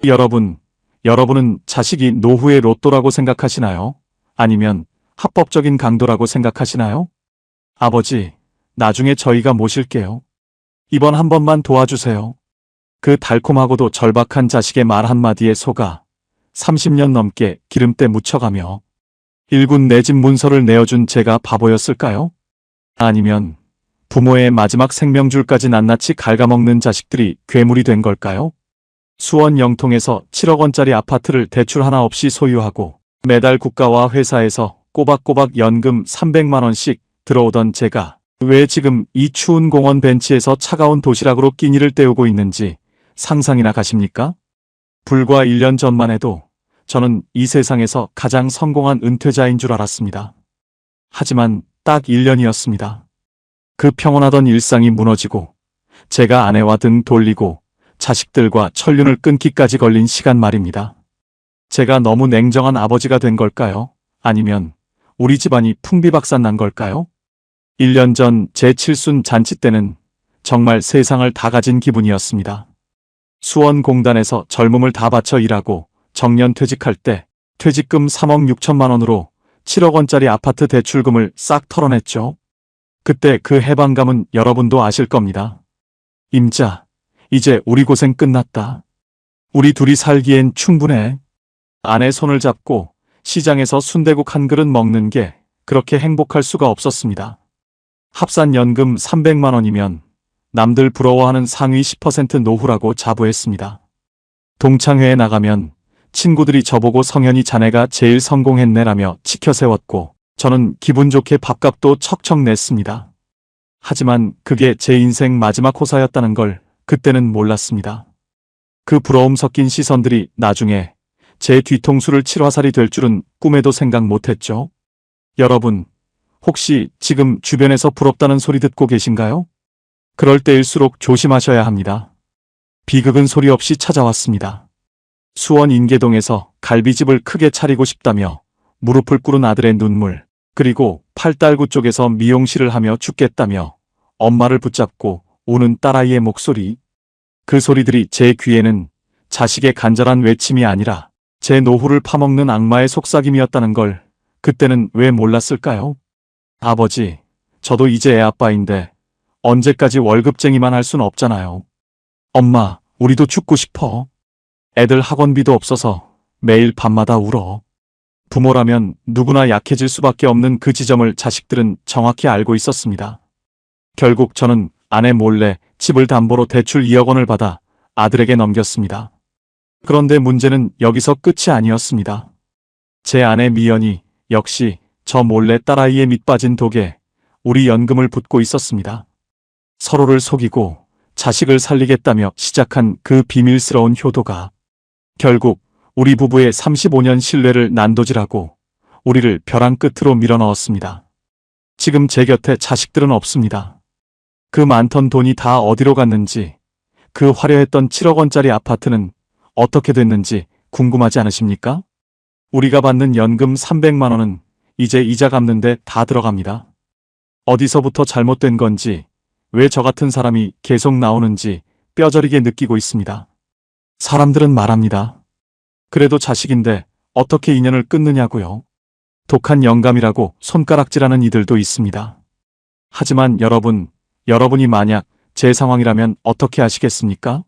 여러분은 자식이 노후의 로또라고 생각하시나요? 아니면 합법적인 강도라고 생각하시나요? 아버지, 나중에 저희가 모실게요. 이번 한 번만 도와주세요. 그 달콤하고도 절박한 자식의 말 한마디에 속아 30년 넘게 기름때 묻혀가며 일군 내 집 문서를 내어준 제가 바보였을까요? 아니면 부모의 마지막 생명줄까지 낱낱이 갉아먹는 자식들이 괴물이 된 걸까요? 수원 영통에서 7억 원짜리 아파트를 대출 하나 없이 소유하고 매달 국가와 회사에서 꼬박꼬박 연금 300만 원씩 들어오던 제가 왜 지금 이 추운 공원 벤치에서 차가운 도시락으로 끼니를 때우고 있는지 상상이나 가십니까? 불과 1년 전만 해도 저는 이 세상에서 가장 성공한 은퇴자인 줄 알았습니다. 하지만 딱 1년이었습니다. 그 평온하던 일상이 무너지고 제가 아내와 등 돌리고 자식들과 천륜을 끊기까지 걸린 시간 말입니다. 제가 너무 냉정한 아버지가 된 걸까요? 아니면 우리 집안이 풍비박산 난 걸까요? 1년 전 제 칠순 잔치 때는 정말 세상을 다 가진 기분이었습니다. 수원공단에서 젊음을 다 바쳐 일하고 정년 퇴직할 때 퇴직금 3억 6천만 원으로 7억 원짜리 아파트 대출금을 싹 털어냈죠. 그때 그 해방감은 여러분도 아실 겁니다. 임자, 이제 우리 고생 끝났다. 우리 둘이 살기엔 충분해. 아내 손을 잡고 시장에서 순대국 한 그릇 먹는 게 그렇게 행복할 수가 없었습니다. 합산 연금 300만 원이면 남들 부러워하는 상위 10% 노후라고 자부했습니다. 동창회에 나가면 친구들이 저보고 성현이 자네가 제일 성공했네라며 치켜세웠고 저는 기분 좋게 밥값도 척척 냈습니다. 하지만 그게 제 인생 마지막 호사였다는 걸 그때는 몰랐습니다. 그 부러움 섞인 시선들이 나중에 제 뒤통수를 칠 화살이 될 줄은 꿈에도 생각 못했죠. 여러분, 혹시 지금 주변에서 부럽다는 소리 듣고 계신가요? 그럴 때일수록 조심하셔야 합니다. 비극은 소리 없이 찾아왔습니다. 수원 인계동에서 갈비집을 크게 차리고 싶다며 무릎을 꿇은 아들의 눈물, 그리고 팔달구 쪽에서 미용실을 하며 죽겠다며 엄마를 붙잡고 우는 딸아이의 목소리. 그 소리들이 제 귀에는 자식의 간절한 외침이 아니라 제 노후를 파먹는 악마의 속삭임이었다는 걸 그때는 왜 몰랐을까요? 아버지, 저도 이제 애 아빠인데 언제까지 월급쟁이만 할 순 없잖아요. 엄마, 우리도 죽고 싶어. 애들 학원비도 없어서 매일 밤마다 울어. 부모라면 누구나 약해질 수밖에 없는 그 지점을 자식들은 정확히 알고 있었습니다. 결국 저는 아내 몰래 집을 담보로 대출 2억 원을 받아 아들에게 넘겼습니다. 그런데 문제는 여기서 끝이 아니었습니다. 제 아내 미연이 역시 저 몰래 딸아이의 밑빠진 독에 우리 연금을 붓고 있었습니다. 서로를 속이고 자식을 살리겠다며 시작한 그 비밀스러운 효도가 결국 우리 부부의 35년 신뢰를 난도질하고 우리를 벼랑 끝으로 밀어넣었습니다. 지금 제 곁에 자식들은 없습니다. 그 많던 돈이 다 어디로 갔는지, 그 화려했던 7억 원짜리 아파트는 어떻게 됐는지 궁금하지 않으십니까? 우리가 받는 연금 300만 원은 이제 이자 갚는데 다 들어갑니다. 어디서부터 잘못된 건지, 왜 저 같은 사람이 계속 나오는지 뼈저리게 느끼고 있습니다. 사람들은 말합니다. 그래도 자식인데 어떻게 인연을 끊느냐고요. 독한 영감이라고 손가락질하는 이들도 있습니다. 하지만 여러분이 만약 제 상황이라면 어떻게 하시겠습니까?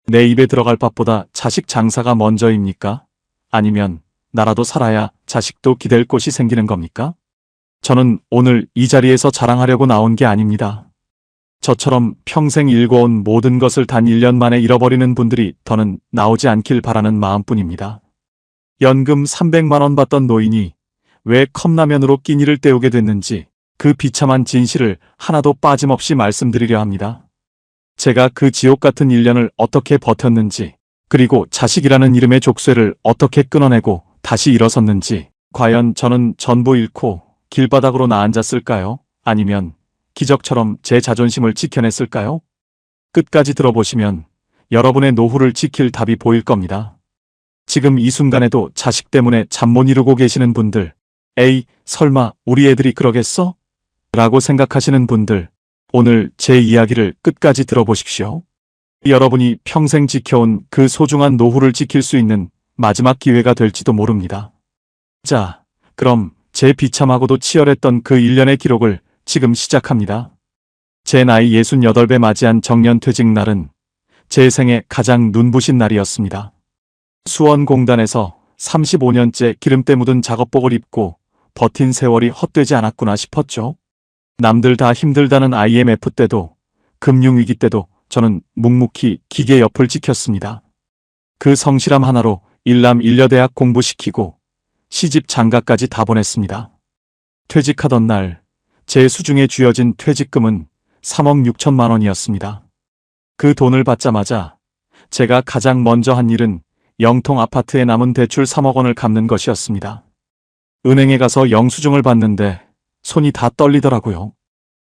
내 입에 들어갈 밥보다 자식 장사가 먼저입니까? 아니면 나라도 살아야 자식도 기댈 곳이 생기는 겁니까? 저는 오늘 이 자리에서 자랑하려고 나온 게 아닙니다. 저처럼 평생 일궈온 모든 것을 단 1년 만에 잃어버리는 분들이 더는 나오지 않길 바라는 마음뿐입니다. 연금 300만 원 받던 노인이 왜 컵라면으로 끼니를 때우게 됐는지 그 비참한 진실을 하나도 빠짐없이 말씀드리려 합니다. 제가 그 지옥 같은 1년을 어떻게 버텼는지, 그리고 자식이라는 이름의 족쇄를 어떻게 끊어내고 다시 일어섰는지, 과연 저는 전부 잃고 길바닥으로 나앉았을까요? 아니면 기적처럼 제 자존심을 지켜냈을까요? 끝까지 들어보시면 여러분의 노후를 지킬 답이 보일 겁니다. 지금 이 순간에도 자식 때문에 잠 못 이루고 계시는 분들, 에이, 설마 우리 애들이 그러겠어? 라고 생각하시는 분들, 오늘 제 이야기를 끝까지 들어보십시오. 여러분이 평생 지켜온 그 소중한 노후를 지킬 수 있는 마지막 기회가 될지도 모릅니다. 자, 그럼 제 비참하고도 치열했던 그 1년의 기록을 지금 시작합니다. 제 나이 68배 맞이한 정년퇴직 날은 제 생애 가장 눈부신 날이었습니다. 수원공단에서 35년째 기름때 묻은 작업복을 입고 버틴 세월이 헛되지 않았구나 싶었죠. 남들 다 힘들다는 IMF 때도 금융위기 때도 저는 묵묵히 기계 옆을 지켰습니다. 그 성실함 하나로 일남 일여대학 공부시키고 시집 장가까지 다 보냈습니다. 퇴직하던 날 제 수중에 쥐어진 퇴직금은 3억 6천만 원이었습니다. 그 돈을 받자마자 제가 가장 먼저 한 일은 영통 아파트에 남은 대출 3억 원을 갚는 것이었습니다. 은행에 가서 영수증을 받는데 손이 다 떨리더라고요.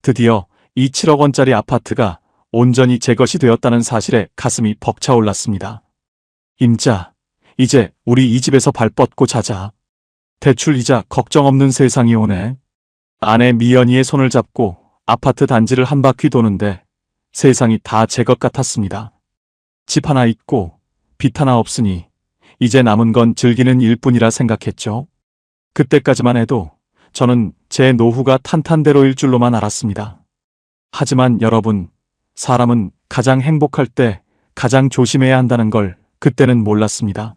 드디어 이 7억 원짜리 아파트가 온전히 제 것이 되었다는 사실에 가슴이 벅차올랐습니다. 임자, 이제 우리 이 집에서 발 뻗고 자자. 대출 이자 걱정 없는 세상이 오네. 아내 미연이의 손을 잡고 아파트 단지를 한 바퀴 도는데 세상이 다 제 것 같았습니다. 집 하나 있고 빚 하나 없으니 이제 남은 건 즐기는 일뿐이라 생각했죠. 그때까지만 해도 저는 제 노후가 탄탄대로일 줄로만 알았습니다. 하지만 여러분, 사람은 가장 행복할 때 가장 조심해야 한다는 걸 그때는 몰랐습니다.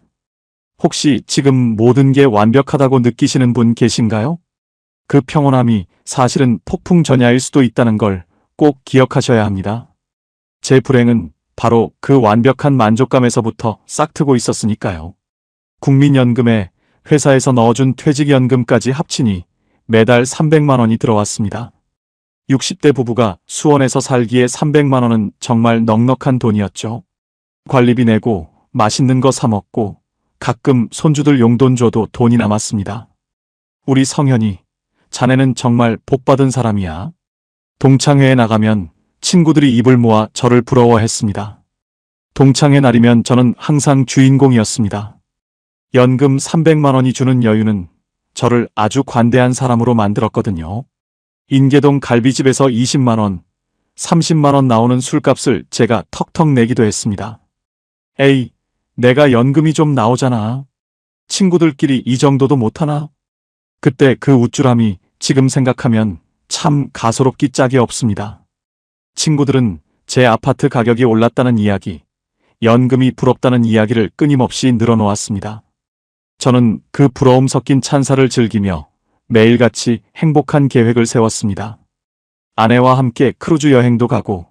혹시 지금 모든 게 완벽하다고 느끼시는 분 계신가요? 그 평온함이 사실은 폭풍 전야일 수도 있다는 걸 꼭 기억하셔야 합니다. 제 불행은 바로 그 완벽한 만족감에서부터 싹트고 있었으니까요. 국민연금에 회사에서 넣어준 퇴직연금까지 합치니 매달 300만 원이 들어왔습니다. 60대 부부가 수원에서 살기에 300만 원은 정말 넉넉한 돈이었죠. 관리비 내고 맛있는 거 사 먹고 가끔 손주들 용돈 줘도 돈이 남았습니다. 우리 성현이, 자네는 정말 복받은 사람이야. 동창회에 나가면 친구들이 입을 모아 저를 부러워했습니다. 동창회 날이면 저는 항상 주인공이었습니다. 연금 300만 원이 주는 여유는 저를 아주 관대한 사람으로 만들었거든요. 인계동 갈비집에서 20만 원, 30만 원 나오는 술값을 제가 턱턱 내기도 했습니다. 에이, 내가 연금이 좀 나오잖아. 친구들끼리 이 정도도 못하나? 그때 그 우쭐함이 지금 생각하면 참 가소롭기 짝이 없습니다. 친구들은 제 아파트 가격이 올랐다는 이야기, 연금이 부럽다는 이야기를 끊임없이 늘어놓았습니다. 저는 그 부러움 섞인 찬사를 즐기며 매일같이 행복한 계획을 세웠습니다. 아내와 함께 크루즈 여행도 가고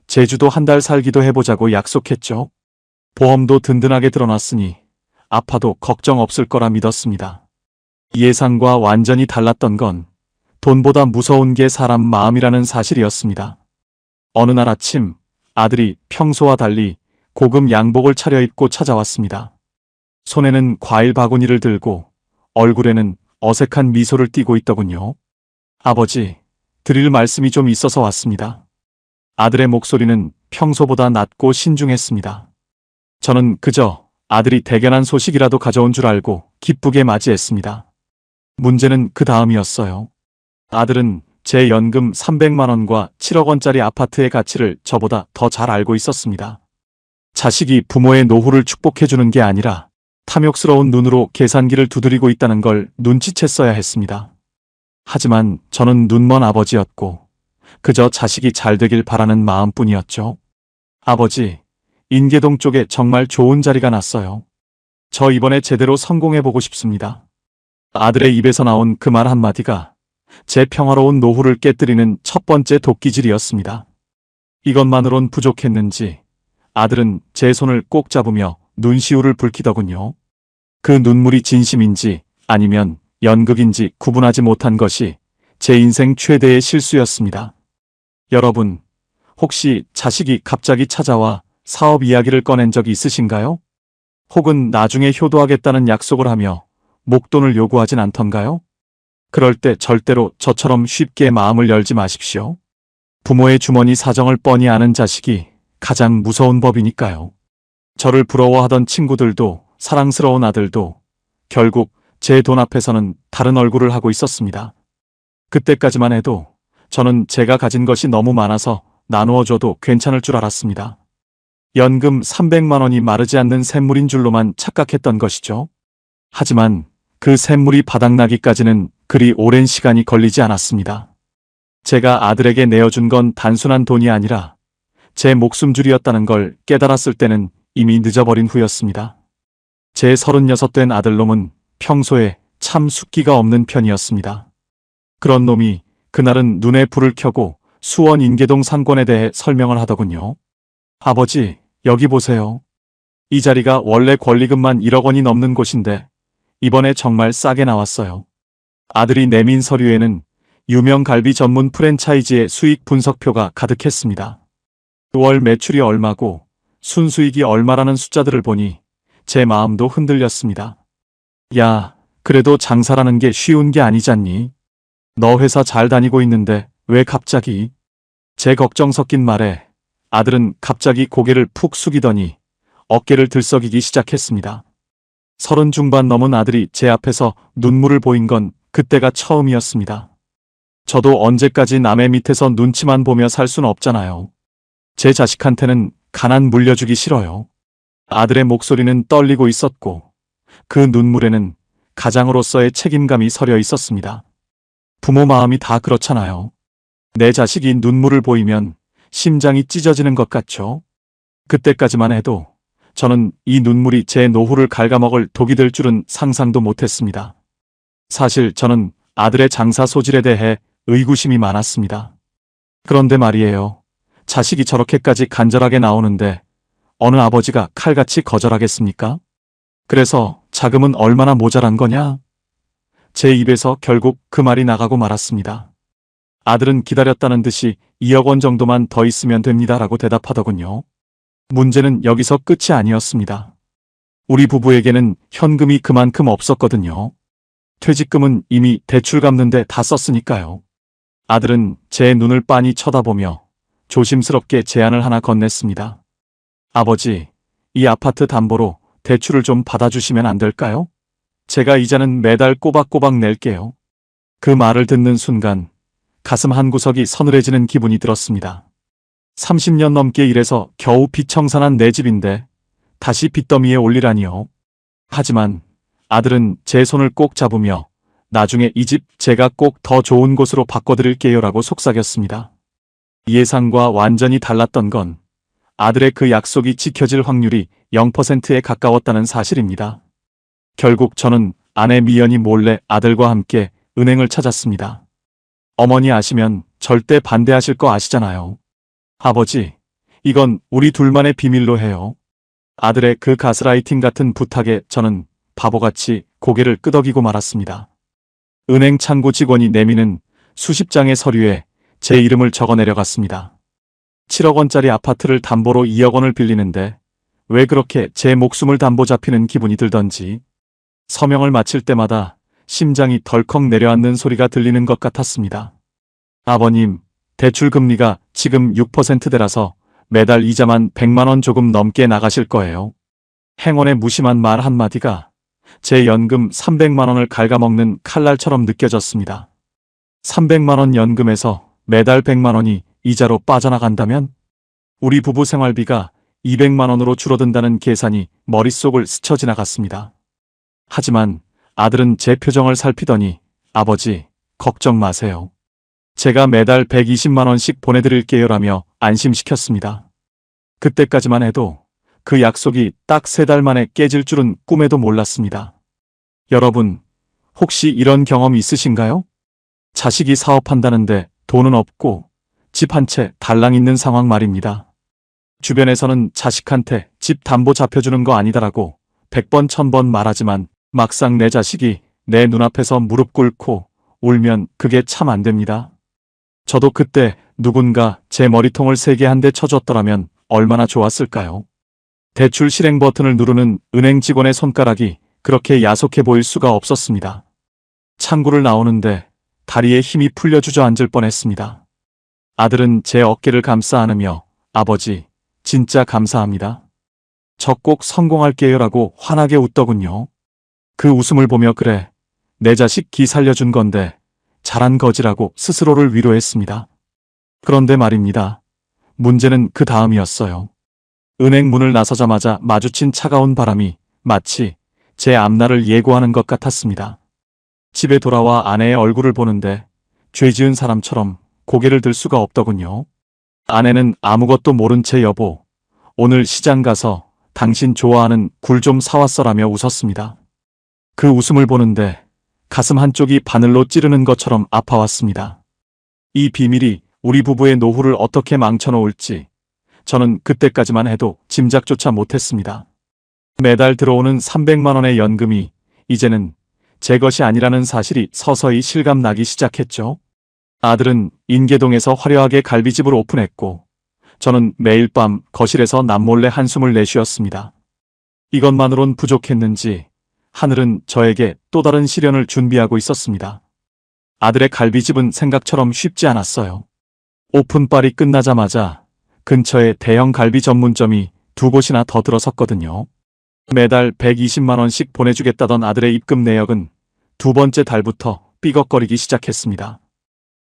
제주도 한 달 살기도 해보자고 약속했죠. 보험도 든든하게 들어놨으니 아파도 걱정 없을 거라 믿었습니다. 예상과 완전히 달랐던 건 돈보다 무서운 게 사람 마음이라는 사실이었습니다. 어느 날 아침 아들이 평소와 달리 고급 양복을 차려입고 찾아왔습니다. 손에는 과일 바구니를 들고 얼굴에는 어색한 미소를 띠고 있더군요. 아버지, 드릴 말씀이 좀 있어서 왔습니다. 아들의 목소리는 평소보다 낮고 신중했습니다. 저는 그저 아들이 대견한 소식이라도 가져온 줄 알고 기쁘게 맞이했습니다. 문제는 그 다음이었어요. 아들은 제 연금 300만 원과 7억 원짜리 아파트의 가치를 저보다 더 잘 알고 있었습니다. 자식이 부모의 노후를 축복해주는 게 아니라 탐욕스러운 눈으로 계산기를 두드리고 있다는 걸 눈치챘어야 했습니다. 하지만 저는 눈먼 아버지였고 그저 자식이 잘 되길 바라는 마음뿐이었죠. 아버지, 인계동 쪽에 정말 좋은 자리가 났어요. 저 이번에 제대로 성공해보고 싶습니다. 아들의 입에서 나온 그 말 한마디가 제 평화로운 노후를 깨뜨리는 첫 번째 도끼질이었습니다. 이것만으론 부족했는지 아들은 제 손을 꼭 잡으며 눈시울을 붉히더군요. 그 눈물이 진심인지 아니면 연극인지 구분하지 못한 것이 제 인생 최대의 실수였습니다. 여러분, 혹시 자식이 갑자기 찾아와 사업 이야기를 꺼낸 적이 있으신가요? 혹은 나중에 효도하겠다는 약속을 하며 목돈을 요구하진 않던가요? 그럴 때 절대로 저처럼 쉽게 마음을 열지 마십시오. 부모의 주머니 사정을 뻔히 아는 자식이 가장 무서운 법이니까요. 저를 부러워하던 친구들도 사랑스러운 아들도 결국 제 돈 앞에서는 다른 얼굴을 하고 있었습니다. 그때까지만 해도 저는 제가 가진 것이 너무 많아서 나누어줘도 괜찮을 줄 알았습니다. 연금 300만 원이 마르지 않는 샘물인 줄로만 착각했던 것이죠. 하지만 그 샘물이 바닥나기까지는 그리 오랜 시간이 걸리지 않았습니다. 제가 아들에게 내어준 건 단순한 돈이 아니라 제 목숨줄이었다는 걸 깨달았을 때는 이미 늦어버린 후였습니다. 제 36된 아들놈은 평소에 참 숫기가 없는 편이었습니다. 그런 놈이 그날은 눈에 불을 켜고 수원 인계동 상권에 대해 설명을 하더군요. 아버지, 여기 보세요. 이 자리가 원래 권리금만 1억 원이 넘는 곳인데 이번에 정말 싸게 나왔어요. 아들이 내민 서류에는 유명 갈비 전문 프랜차이즈의 수익 분석표가 가득했습니다. 월 매출이 얼마고 순수익이 얼마라는 숫자들을 보니 제 마음도 흔들렸습니다. 야, 그래도 장사라는 게 쉬운 게 아니잖니. 너 회사 잘 다니고 있는데 왜 갑자기? 제 걱정 섞인 말에 아들은 갑자기 고개를 푹 숙이더니 어깨를 들썩이기 시작했습니다. 30 중반 넘은 아들이 제 앞에서 눈물을 보인 건 그때가 처음이었습니다. 저도 언제까지 남의 밑에서 눈치만 보며 살 수는 없잖아요. 제 자식한테는 가난 물려주기 싫어요. 아들의 목소리는 떨리고 있었고 그 눈물에는 가장으로서의 책임감이 서려 있었습니다. 부모 마음이 다 그렇잖아요. 내 자식이 눈물을 보이면 심장이 찢어지는 것 같죠. 그때까지만 해도 저는 이 눈물이 제 노후를 갉아먹을 독이 될 줄은 상상도 못했습니다. 사실 저는 아들의 장사 소질에 대해 의구심이 많았습니다. 그런데 말이에요. 자식이 저렇게까지 간절하게 나오는데 어느 아버지가 칼같이 거절하겠습니까? 그래서 자금은 얼마나 모자란 거냐? 제 입에서 결국 그 말이 나가고 말았습니다. 아들은 기다렸다는 듯이 2억 원 정도만 더 있으면 됩니다라고 대답하더군요. 문제는 여기서 끝이 아니었습니다. 우리 부부에게는 현금이 그만큼 없었거든요. 퇴직금은 이미 대출 갚는데 다 썼으니까요. 아들은 제 눈을 빤히 쳐다보며 조심스럽게 제안을 하나 건넸습니다. 아버지, 이 아파트 담보로 대출을 좀 받아주시면 안 될까요? 제가 이자는 매달 꼬박꼬박 낼게요. 그 말을 듣는 순간 가슴 한구석이 서늘해지는 기분이 들었습니다. 30년 넘게 일해서 겨우 빚 청산한 내 집인데 다시 빚더미에 올리라니요. 하지만 아들은 제 손을 꼭 잡으며 나중에 이 집 제가 꼭 더 좋은 곳으로 바꿔드릴게요라고 속삭였습니다. 예상과 완전히 달랐던 건 아들의 그 약속이 지켜질 확률이 0%에 가까웠다는 사실입니다. 결국 저는 아내 미연이 몰래 아들과 함께 은행을 찾았습니다. 어머니 아시면 절대 반대하실 거 아시잖아요. 아버지, 이건 우리 둘만의 비밀로 해요. 아들의 그 가스라이팅 같은 부탁에 저는 바보같이 고개를 끄덕이고 말았습니다. 은행 창구 직원이 내미는 수십 장의 서류에 제 이름을 적어 내려갔습니다. 7억 원짜리 아파트를 담보로 2억 원을 빌리는데 왜 그렇게 제 목숨을 담보 잡히는 기분이 들던지 서명을 마칠 때마다 심장이 덜컥 내려앉는 소리가 들리는 것 같았습니다. 아버님, 대출 금리가 지금 6%대라서 매달 이자만 100만 원 조금 넘게 나가실 거예요. 행원의 무심한 말 한마디가 제 연금 300만 원을 갉아먹는 칼날처럼 느껴졌습니다. 300만 원 연금에서 매달 100만 원이 이자로 빠져나간다면 우리 부부 생활비가 200만 원으로 줄어든다는 계산이 머릿속을 스쳐 지나갔습니다. 하지만 아들은 제 표정을 살피더니 아버지, 걱정 마세요. 제가 매달 120만 원씩 보내드릴게요라며 안심시켰습니다. 그때까지만 해도 그 약속이 딱 3달 만에 깨질 줄은 꿈에도 몰랐습니다. 여러분, 혹시 이런 경험 있으신가요? 자식이 사업한다는데 돈은 없고 집 한 채 달랑 있는 상황 말입니다. 주변에서는 자식한테 집 담보 잡혀주는 거 아니다라고 100번 1000번 말하지만 막상 내 자식이 내 눈앞에서 무릎 꿇고 울면 그게 참 안 됩니다. 저도 그때 누군가 제 머리통을 세게 한 대 쳐줬더라면 얼마나 좋았을까요? 대출 실행 버튼을 누르는 은행 직원의 손가락이 그렇게 야속해 보일 수가 없었습니다. 창구를 나오는데 다리에 힘이 풀려 주저앉을 뻔했습니다. 아들은 제 어깨를 감싸 안으며 아버지, 진짜 감사합니다. 저 꼭 성공할게요라고 환하게 웃더군요. 그 웃음을 보며 그래, 내 자식 기 살려준 건데 잘한 거지라고 스스로를 위로했습니다. 그런데 말입니다. 문제는 그 다음이었어요. 은행 문을 나서자마자 마주친 차가운 바람이 마치 제 앞날을 예고하는 것 같았습니다. 집에 돌아와 아내의 얼굴을 보는데 죄 지은 사람처럼 고개를 들 수가 없더군요. 아내는 아무것도 모른 채 여보, 오늘 시장 가서 당신 좋아하는 굴 좀 사왔어라며 웃었습니다. 그 웃음을 보는데 가슴 한쪽이 바늘로 찌르는 것처럼 아파왔습니다. 이 비밀이 우리 부부의 노후를 어떻게 망쳐놓을지 저는 그때까지만 해도 짐작조차 못했습니다. 매달 들어오는 300만 원의 연금이 이제는 제 것이 아니라는 사실이 서서히 실감나기 시작했죠. 아들은 인계동에서 화려하게 갈비집을 오픈했고 저는 매일 밤 거실에서 남몰래 한숨을 내쉬었습니다. 이것만으론 부족했는지 하늘은 저에게 또 다른 시련을 준비하고 있었습니다. 아들의 갈비집은 생각처럼 쉽지 않았어요. 오픈빨이 끝나자마자 근처에 대형 갈비 전문점이 2곳이나 더 들어섰거든요. 매달 120만 원씩 보내주겠다던 아들의 입금 내역은 두 번째 달부터 삐걱거리기 시작했습니다.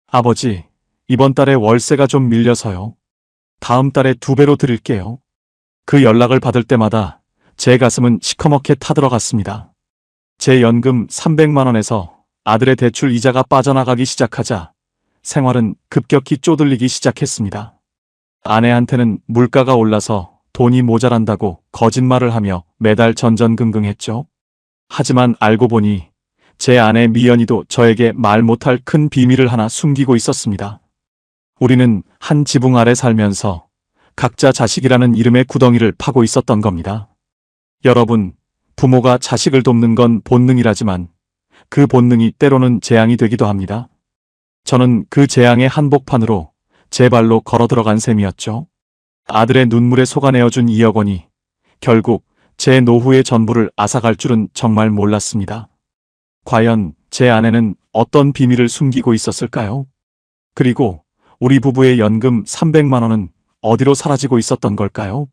아버지, 이번 달에 월세가 좀 밀려서요. 다음 달에 2배로 드릴게요. 그 연락을 받을 때마다 제 가슴은 시커멓게 타들어갔습니다. 제 연금 300만 원에서 아들의 대출 이자가 빠져나가기 시작하자 생활은 급격히 쪼들리기 시작했습니다. 아내한테는 물가가 올라서 돈이 모자란다고 거짓말을 하며 매달 전전긍긍했죠. 하지만 알고 보니 제 아내 미연이도 저에게 말 못할 큰 비밀을 하나 숨기고 있었습니다. 우리는 한 지붕 아래 살면서 각자 자식이라는 이름의 구덩이를 파고 있었던 겁니다. 여러분, 부모가 자식을 돕는 건 본능이라지만 그 본능이 때로는 재앙이 되기도 합니다. 저는 그 재앙의 한복판으로 제 발로 걸어 들어간 셈이었죠. 아들의 눈물에 속아내어준 2억 원이 결국 제 노후의 전부를 앗아갈 줄은 정말 몰랐습니다. 과연 제 아내는 어떤 비밀을 숨기고 있었을까요? 그리고 우리 부부의 연금 300만 원은 어디로 사라지고 있었던 걸까요?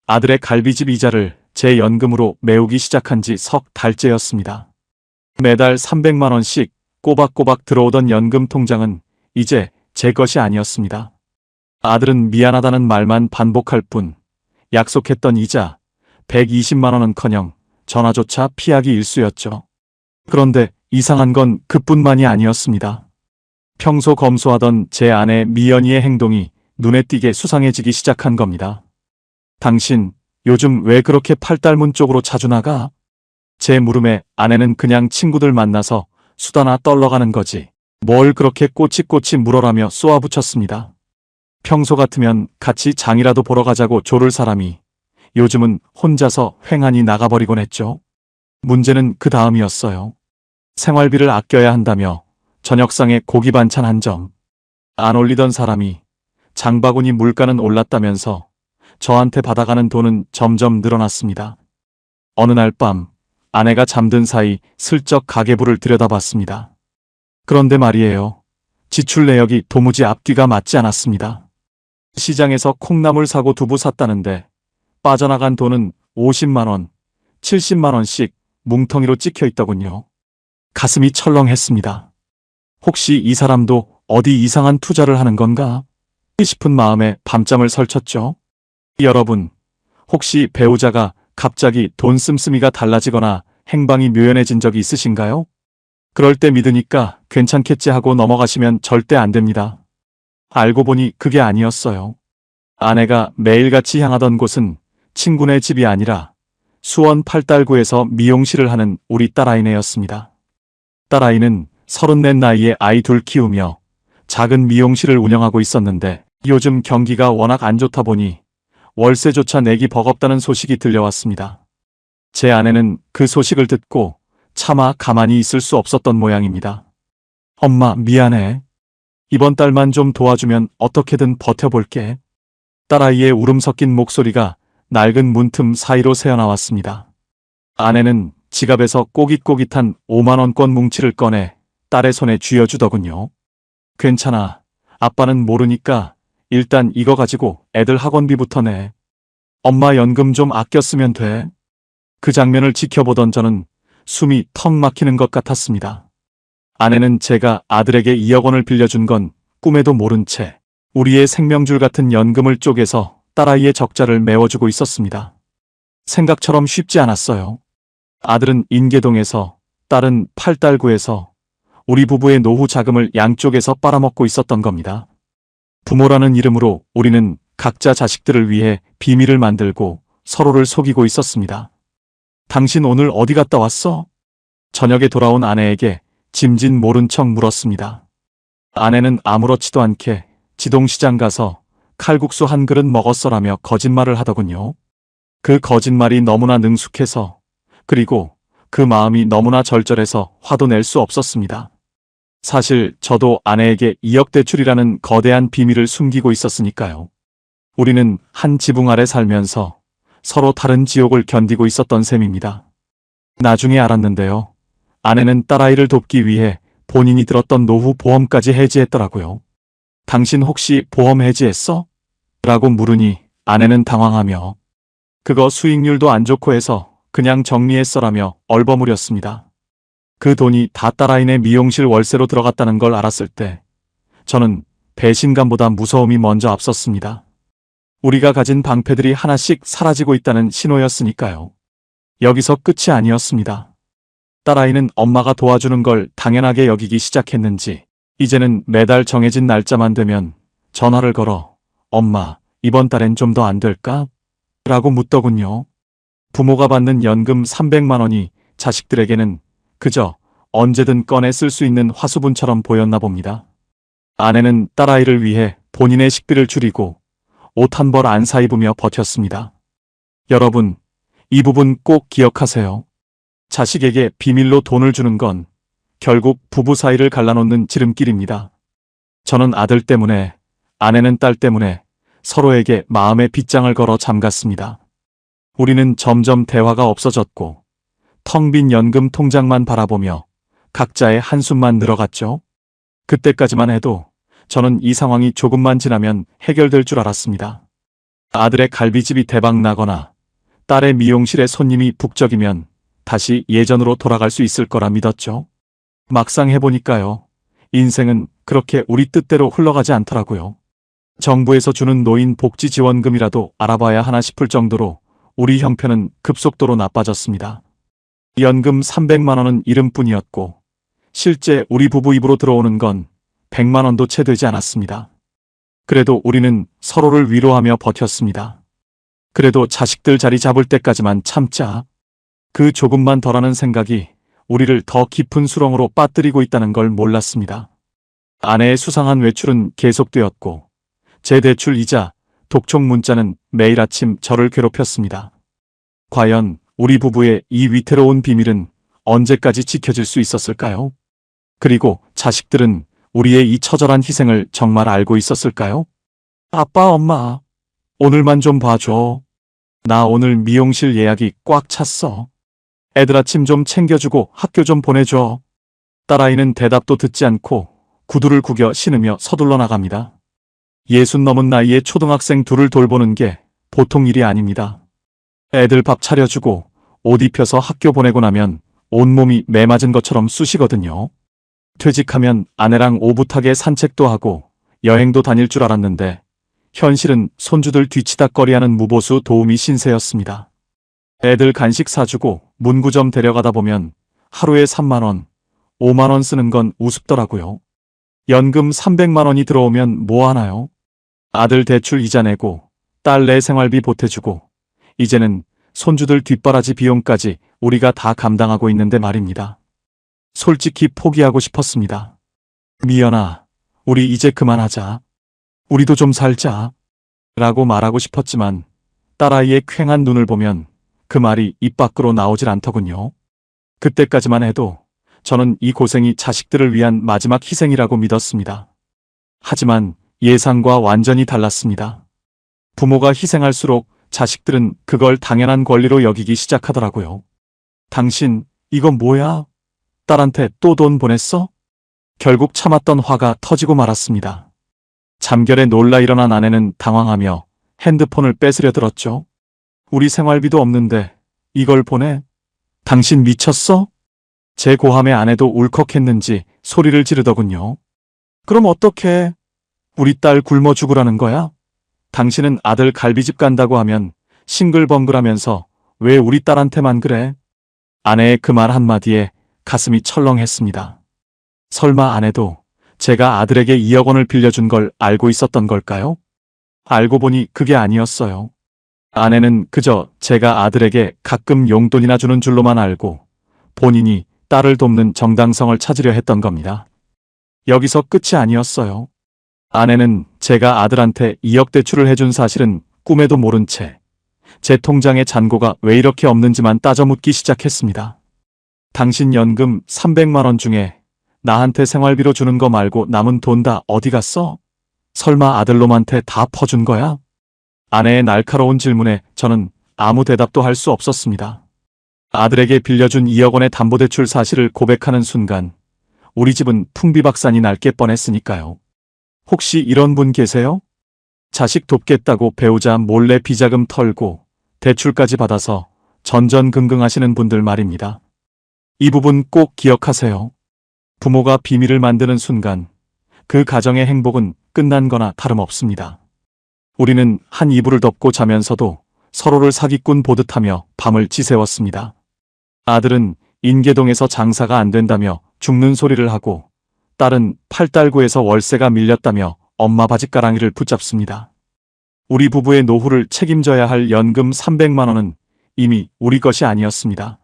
아들의 갈비집 이자를 제 연금으로 메우기 시작한 지 석 달째였습니다. 매달 300만 원씩 꼬박꼬박 들어오던 연금 통장은 이제 제 것이 아니었습니다. 아들은 미안하다는 말만 반복할 뿐 약속했던 이자 120만 원은커녕 전화조차 피하기 일쑤였죠. 그런데 이상한 건 그뿐만이 아니었습니다. 평소 검소하던 제 아내 미연이의 행동이 눈에 띄게 수상해지기 시작한 겁니다. 당신 요즘 왜 그렇게 팔달문 쪽으로 자주 나가? 제 물음에 아내는 그냥 친구들 만나서 수다나 떨러가는 거지. 뭘 그렇게 꼬치꼬치 물어라며 쏘아붙였습니다. 평소 같으면 같이 장이라도 보러 가자고 조를 사람이 요즘은 혼자서 횡하니 나가버리곤 했죠. 문제는 그 다음이었어요. 생활비를 아껴야 한다며 저녁상에 고기 반찬 한 점 안 올리던 사람이 장바구니 물가는 올랐다면서 저한테 받아가는 돈은 점점 늘어났습니다. 어느 날 밤 아내가 잠든 사이 슬쩍 가계부를 들여다봤습니다. 그런데 말이에요. 지출 내역이 도무지 앞뒤가 맞지 않았습니다. 시장에서 콩나물 사고 두부 샀다는데 빠져나간 돈은 50만 원, 70만 원씩 뭉텅이로 찍혀 있더군요. 가슴이 철렁했습니다. 혹시 이 사람도 어디 이상한 투자를 하는 건가 싶은 마음에 밤잠을 설쳤죠. 여러분, 혹시 배우자가 갑자기 돈 씀씀이가 달라지거나 행방이 묘연해진 적이 있으신가요? 그럴 때 믿으니까 괜찮겠지 하고 넘어가시면 절대 안 됩니다. 알고 보니 그게 아니었어요. 아내가 매일같이 향하던 곳은 친구네 집이 아니라 수원 팔달구에서 미용실을 하는 우리 딸아이네였습니다. 딸아이는 34 나이에 아이 둘 키우며 작은 미용실을 운영하고 있었는데 요즘 경기가 워낙 안 좋다 보니 월세조차 내기 버겁다는 소식이 들려왔습니다. 제 아내는 그 소식을 듣고 차마 가만히 있을 수 없었던 모양입니다. 엄마, 미안해. 이번 달만 좀 도와주면 어떻게든 버텨볼게. 딸아이의 울음 섞인 목소리가 낡은 문틈 사이로 새어나왔습니다. 아내는 지갑에서 꼬깃꼬깃한 5만 원권 뭉치를 꺼내 딸의 손에 쥐어주더군요. 괜찮아. 아빠는 모르니까 일단 이거 가지고 애들 학원비부터 내. 엄마 연금 좀 아껴 쓰면 돼. 그 장면을 지켜보던 저는 숨이 턱 막히는 것 같았습니다. 아내는 제가 아들에게 2억 원을 빌려준 건 꿈에도 모른 채 우리의 생명줄 같은 연금을 쪼개서 딸아이의 적자를 메워주고 있었습니다. 생각처럼 쉽지 않았어요. 아들은 인계동에서, 딸은 팔달구에서 우리 부부의 노후 자금을 양쪽에서 빨아먹고 있었던 겁니다. 부모라는 이름으로 우리는 각자 자식들을 위해 비밀을 만들고 서로를 속이고 있었습니다. 당신 오늘 어디 갔다 왔어? 저녁에 돌아온 아내에게 짐짓 모른 척 물었습니다. 아내는 아무렇지도 않게 지동시장 가서 칼국수 한 그릇 먹었어라며 거짓말을 하더군요. 그 거짓말이 너무나 능숙해서, 그리고 그 마음이 너무나 절절해서 화도 낼 수 없었습니다. 사실 저도 아내에게 2억 대출이라는 거대한 비밀을 숨기고 있었으니까요. 우리는 한 지붕 아래 살면서 서로 다른 지옥을 견디고 있었던 셈입니다. 나중에 알았는데요. 아내는 딸아이를 돕기 위해 본인이 들었던 노후 보험까지 해지했더라고요. 당신 혹시 보험 해지했어? 라고 물으니 아내는 당황하며 그거 수익률도 안 좋고 해서 그냥 정리했어라며 얼버무렸습니다. 그 돈이 다 딸아이네 미용실 월세로 들어갔다는 걸 알았을 때 저는 배신감보다 무서움이 먼저 앞섰습니다. 우리가 가진 방패들이 하나씩 사라지고 있다는 신호였으니까요. 여기서 끝이 아니었습니다. 딸아이는 엄마가 도와주는 걸 당연하게 여기기 시작했는지 이제는 매달 정해진 날짜만 되면 전화를 걸어 엄마, 이번 달엔 좀 더 안 될까? 라고 묻더군요. 부모가 받는 연금 300만 원이 자식들에게는 그저 언제든 꺼내 쓸 수 있는 화수분처럼 보였나 봅니다. 아내는 딸아이를 위해 본인의 식비를 줄이고 옷 한 벌 안 사입으며 버텼습니다. 여러분, 이 부분 꼭 기억하세요. 자식에게 비밀로 돈을 주는 건 결국 부부 사이를 갈라놓는 지름길입니다. 저는 아들 때문에, 아내는 딸 때문에 서로에게 마음의 빗장을 걸어 잠갔습니다. 우리는 점점 대화가 없어졌고 텅 빈 연금 통장만 바라보며 각자의 한숨만 늘어갔죠. 그때까지만 해도 저는 이 상황이 조금만 지나면 해결될 줄 알았습니다. 아들의 갈비집이 대박 나거나 딸의 미용실에 손님이 북적이면 다시 예전으로 돌아갈 수 있을 거라 믿었죠. 막상 해보니까요. 인생은 그렇게 우리 뜻대로 흘러가지 않더라고요. 정부에서 주는 노인 복지 지원금이라도 알아봐야 하나 싶을 정도로 우리 형편은 급속도로 나빠졌습니다. 연금 300만 원은 이름뿐이었고 실제 우리 부부 입으로 들어오는 건 100만 원도 채 되지 않았습니다. 그래도 우리는 서로를 위로하며 버텼습니다. 그래도 자식들 자리 잡을 때까지만 참자. 그 조금만 덜하는 생각이 우리를 더 깊은 수렁으로 빠뜨리고 있다는 걸 몰랐습니다. 아내의 수상한 외출은 계속되었고 제 대출이자 독촉 문자는 매일 아침 저를 괴롭혔습니다. 과연 우리 부부의 이 위태로운 비밀은 언제까지 지켜질 수 있었을까요? 그리고 자식들은 우리의 이 처절한 희생을 정말 알고 있었을까요? 아빠, 엄마, 오늘만 좀 봐줘. 나 오늘 미용실 예약이 꽉 찼어. 애들 아침 좀 챙겨주고 학교 좀 보내줘. 딸아이는 대답도 듣지 않고 구두를 구겨 신으며 서둘러 나갑니다. 60 넘은 나이에 초등학생 둘을 돌보는 게 보통 일이 아닙니다. 애들 밥 차려주고 옷 입혀서 학교 보내고 나면 온몸이 매 맞은 것처럼 쑤시거든요. 퇴직하면 아내랑 오붓하게 산책도 하고 여행도 다닐 줄 알았는데 현실은 손주들 뒤치다꺼리하는 무보수 도우미 신세였습니다. 애들 간식 사주고 문구점 데려가다 보면 하루에 3만 원, 5만 원 쓰는 건 우습더라고요. 연금 300만 원이 들어오면 뭐 하나요? 아들 대출 이자 내고 딸 내 생활비 보태주고 이제는 손주들 뒷바라지 비용까지 우리가 다 감당하고 있는데 말입니다. 솔직히 포기하고 싶었습니다. 미연아, 우리 이제 그만하자. 우리도 좀 살자. 라고 말하고 싶었지만 딸아이의 퀭한 눈을 보면 그 말이 입 밖으로 나오질 않더군요. 그때까지만 해도 저는 이 고생이 자식들을 위한 마지막 희생이라고 믿었습니다. 하지만 예상과 완전히 달랐습니다. 부모가 희생할수록 자식들은 그걸 당연한 권리로 여기기 시작하더라고요. 당신, 이건 뭐야? 딸한테 또 돈 보냈어? 결국 참았던 화가 터지고 말았습니다. 잠결에 놀라 일어난 아내는 당황하며 핸드폰을 뺏으려 들었죠. 우리 생활비도 없는데 이걸 보내? 당신 미쳤어? 제 고함에 아내도 울컥했는지 소리를 지르더군요. 그럼 어떡해? 우리 딸 굶어 죽으라는 거야? 당신은 아들 갈비집 간다고 하면 싱글벙글하면서 왜 우리 딸한테만 그래? 아내의 그 말 한마디에 가슴이 철렁했습니다. 설마 아내도 제가 아들에게 2억 원을 빌려준 걸 알고 있었던 걸까요? 알고 보니 그게 아니었어요. 아내는 그저 제가 아들에게 가끔 용돈이나 주는 줄로만 알고 본인이 딸을 돕는 정당성을 찾으려 했던 겁니다. 여기서 끝이 아니었어요. 아내는 제가 아들한테 2억 대출을 해준 사실은 꿈에도 모른 채 제 통장에 잔고가 왜 이렇게 없는지만 따져 묻기 시작했습니다. 당신 연금 300만 원 중에 나한테 생활비로 주는 거 말고 남은 돈 다 어디 갔어? 설마 아들놈한테 다 퍼준 거야? 아내의 날카로운 질문에 저는 아무 대답도 할 수 없었습니다. 아들에게 빌려준 2억 원의 담보대출 사실을 고백하는 순간 우리 집은 풍비박산이 날 게 뻔했으니까요. 혹시 이런 분 계세요? 자식 돕겠다고 배우자 몰래 비자금 털고 대출까지 받아서 전전긍긍하시는 분들 말입니다. 이 부분 꼭 기억하세요. 부모가 비밀을 만드는 순간 그 가정의 행복은 끝난 거나 다름없습니다. 우리는 한 이불을 덮고 자면서도 서로를 사기꾼 보듯하며 밤을 지새웠습니다. 아들은 인계동에서 장사가 안 된다며 죽는 소리를 하고 딸은 팔달구에서 월세가 밀렸다며 엄마 바짓가랑이를 붙잡습니다. 우리 부부의 노후를 책임져야 할 연금 300만 원은 이미 우리 것이 아니었습니다.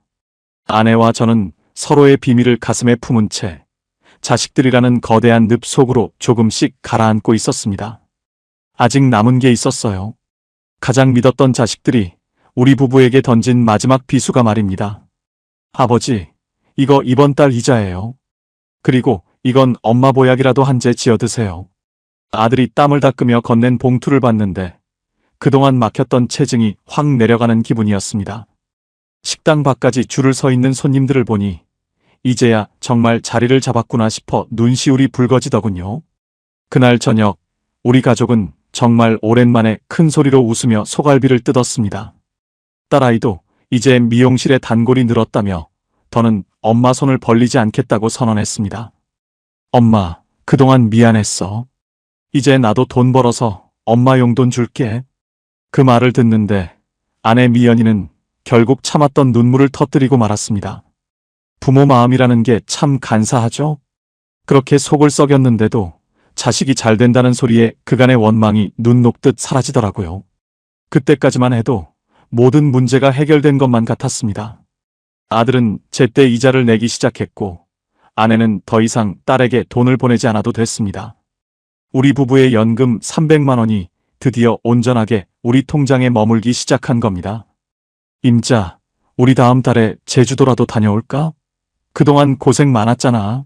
아내와 저는 서로의 비밀을 가슴에 품은 채 자식들이라는 거대한 늪 속으로 조금씩 가라앉고 있었습니다. 아직 남은 게 있었어요. 가장 믿었던 자식들이 우리 부부에게 던진 마지막 비수가 말입니다. 아버지, 이거 이번 달 이자예요. 그리고 이건 엄마 보약이라도 한 재 지어 드세요. 아들이 땀을 닦으며 건넨 봉투를 봤는데 그동안 막혔던 체증이 확 내려가는 기분이었습니다. 식당 밖까지 줄을 서 있는 손님들을 보니 이제야 정말 자리를 잡았구나 싶어 눈시울이 붉어지더군요. 그날 저녁 우리 가족은 정말 오랜만에 큰 소리로 웃으며 소갈비를 뜯었습니다. 딸아이도 이제 미용실에 단골이 늘었다며 더는 엄마 손을 벌리지 않겠다고 선언했습니다. 엄마, 그동안 미안했어. 이제 나도 돈 벌어서 엄마 용돈 줄게. 그 말을 듣는데 아내 미연이는 결국 참았던 눈물을 터뜨리고 말았습니다. 부모 마음이라는 게 참 간사하죠? 그렇게 속을 썩였는데도 자식이 잘 된다는 소리에 그간의 원망이 눈 녹듯 사라지더라고요. 그때까지만 해도 모든 문제가 해결된 것만 같았습니다. 아들은 제때 이자를 내기 시작했고 아내는 더 이상 딸에게 돈을 보내지 않아도 됐습니다. 우리 부부의 연금 300만 원이 드디어 온전하게 우리 통장에 머물기 시작한 겁니다. 임자, 우리 다음 달에 제주도라도 다녀올까? 그동안 고생 많았잖아.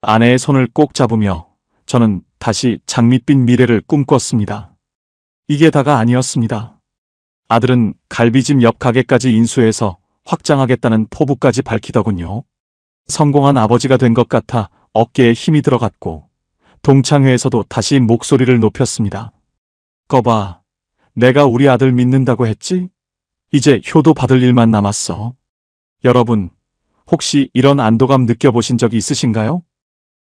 아내의 손을 꼭 잡으며 저는 다시 장밋빛 미래를 꿈꿨습니다. 이게 다가 아니었습니다. 아들은 갈비집 옆 가게까지 인수해서 확장하겠다는 포부까지 밝히더군요. 성공한 아버지가 된 것 같아 어깨에 힘이 들어갔고 동창회에서도 다시 목소리를 높였습니다. 거봐, 내가 우리 아들 믿는다고 했지? 이제 효도 받을 일만 남았어. 여러분, 혹시 이런 안도감 느껴보신 적이 있으신가요?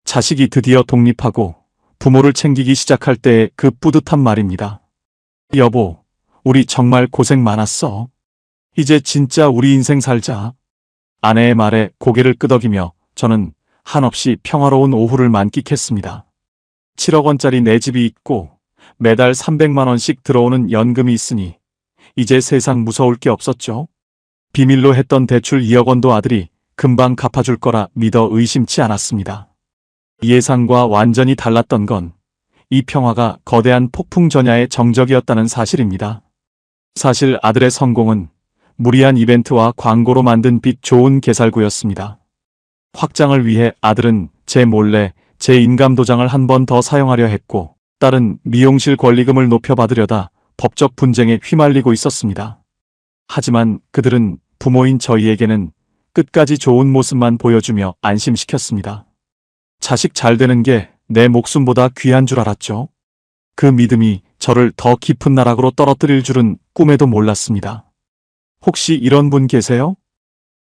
자식이 드디어 독립하고 부모를 챙기기 시작할 때의 그 뿌듯한 말입니다. 여보, 우리 정말 고생 많았어. 이제 진짜 우리 인생 살자. 아내의 말에 고개를 끄덕이며 저는 한없이 평화로운 오후를 만끽했습니다. 7억 원짜리 내 집이 있고 매달 300만 원씩 들어오는 연금이 있으니 이제 세상 무서울 게 없었죠. 비밀로 했던 대출 2억 원도 아들이 금방 갚아줄 거라 믿어 의심치 않았습니다. 예상과 완전히 달랐던 건 이 평화가 거대한 폭풍 전야의 정적이었다는 사실입니다. 사실 아들의 성공은 무리한 이벤트와 광고로 만든 빛 좋은 개살구였습니다. 확장을 위해 아들은 제 몰래 제 인감도장을 한 번 더 사용하려 했고 딸은 미용실 권리금을 높여받으려다 법적 분쟁에 휘말리고 있었습니다. 하지만 그들은 부모인 저희에게는 끝까지 좋은 모습만 보여주며 안심시켰습니다. 자식 잘 되는 게 내 목숨보다 귀한 줄 알았죠. 그 믿음이 저를 더 깊은 나락으로 떨어뜨릴 줄은 꿈에도 몰랐습니다. 혹시 이런 분 계세요?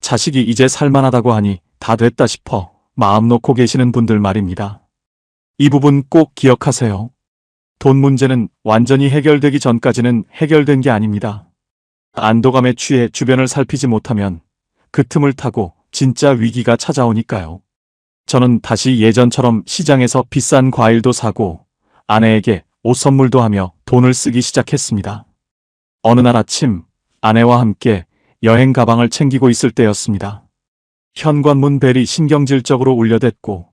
자식이 이제 살만하다고 하니 다 됐다 싶어 마음 놓고 계시는 분들 말입니다. 이 부분 꼭 기억하세요. 돈 문제는 완전히 해결되기 전까지는 해결된 게 아닙니다. 안도감에 취해 주변을 살피지 못하면 그 틈을 타고 진짜 위기가 찾아오니까요. 저는 다시 예전처럼 시장에서 비싼 과일도 사고 아내에게 옷 선물도 하며 돈을 쓰기 시작했습니다. 어느 날 아침 아내와 함께 여행 가방을 챙기고 있을 때였습니다. 현관문 벨이 신경질적으로 울려댔고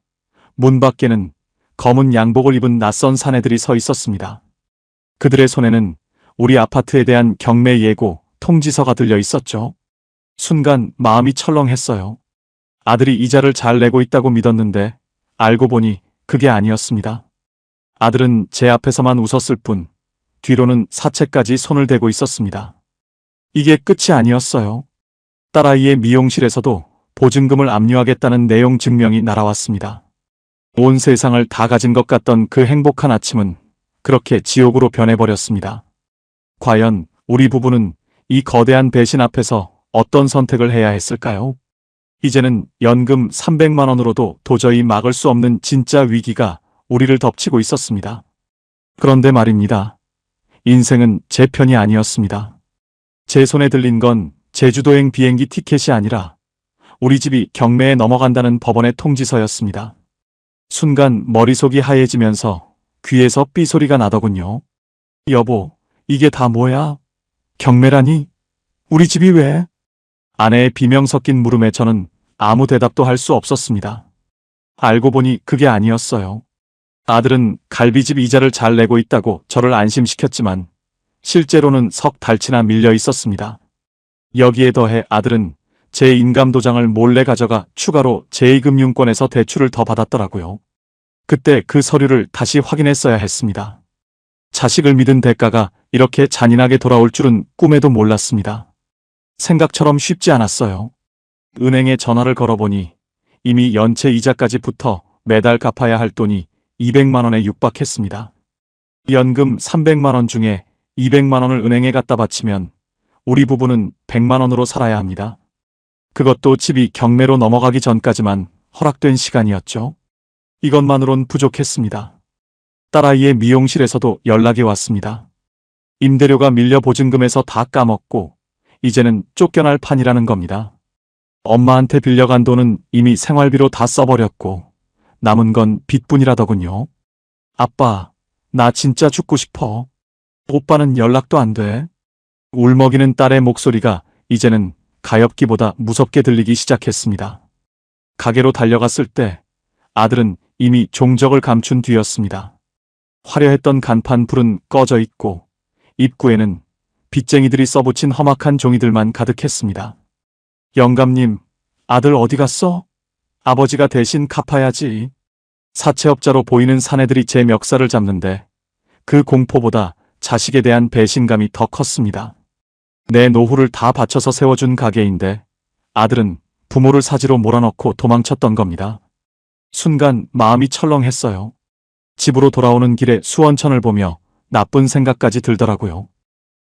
문 밖에는 검은 양복을 입은 낯선 사내들이 서 있었습니다. 그들의 손에는 우리 아파트에 대한 경매 예고 통지서가 들려 있었죠. 순간 마음이 철렁했어요. 아들이 이자를 잘 내고 있다고 믿었는데 알고 보니 그게 아니었습니다. 아들은 제 앞에서만 웃었을 뿐 뒤로는 사채까지 손을 대고 있었습니다. 이게 끝이 아니었어요. 딸아이의 미용실에서도 보증금을 압류하겠다는 내용 증명이 날아왔습니다. 온 세상을 다 가진 것 같던 그 행복한 아침은 그렇게 지옥으로 변해버렸습니다. 과연 우리 부부는 이 거대한 배신 앞에서 어떤 선택을 해야 했을까요? 이제는 연금 300만 원으로도 도저히 막을 수 없는 진짜 위기가 우리를 덮치고 있었습니다. 그런데 말입니다. 인생은 제 편이 아니었습니다. 제 손에 들린 건 제주도행 비행기 티켓이 아니라 우리 집이 경매에 넘어간다는 법원의 통지서였습니다. 순간 머릿속이 하얘지면서 귀에서 삐소리가 나더군요. 여보, 이게 다 뭐야? 경매라니? 우리 집이 왜? 아내의 비명 섞인 물음에 저는 아무 대답도 할 수 없었습니다. 알고 보니 그게 아니었어요. 아들은 갈비집 이자를 잘 내고 있다고 저를 안심시켰지만 실제로는 석 달치나 밀려 있었습니다. 여기에 더해 아들은 제 인감도장을 몰래 가져가 추가로 제2금융권에서 대출을 더 받았더라고요. 그때 그 서류를 다시 확인했어야 했습니다. 자식을 믿은 대가가 이렇게 잔인하게 돌아올 줄은 꿈에도 몰랐습니다. 생각처럼 쉽지 않았어요. 은행에 전화를 걸어보니 이미 연체 이자까지 붙어 매달 갚아야 할 돈이 200만 원에 육박했습니다. 연금 300만 원 중에 200만 원을 은행에 갖다 바치면 우리 부부는 100만 원으로 살아야 합니다. 그것도 집이 경매로 넘어가기 전까지만 허락된 시간이었죠. 이것만으론 부족했습니다. 딸아이의 미용실에서도 연락이 왔습니다. 임대료가 밀려 보증금에서 다 까먹고 이제는 쫓겨날 판이라는 겁니다. 엄마한테 빌려간 돈은 이미 생활비로 다 써버렸고 남은 건 빚뿐이라더군요. 아빠, 나 진짜 죽고 싶어. 오빠는 연락도 안 돼. 울먹이는 딸의 목소리가 이제는 가엾기보다 무섭게 들리기 시작했습니다. 가게로 달려갔을 때 아들은 이미 종적을 감춘 뒤였습니다. 화려했던 간판 불은 꺼져 있고 입구에는 빚쟁이들이 써붙인 험악한 종이들만 가득했습니다. 영감님, 아들 어디 갔어? 아버지가 대신 갚아야지. 사채업자로 보이는 사내들이 제 멱살을 잡는데 그 공포보다 자식에 대한 배신감이 더 컸습니다. 내 노후를 다 바쳐서 세워준 가게인데 아들은 부모를 사지로 몰아넣고 도망쳤던 겁니다. 순간 마음이 철렁했어요. 집으로 돌아오는 길에 수원천을 보며 나쁜 생각까지 들더라고요.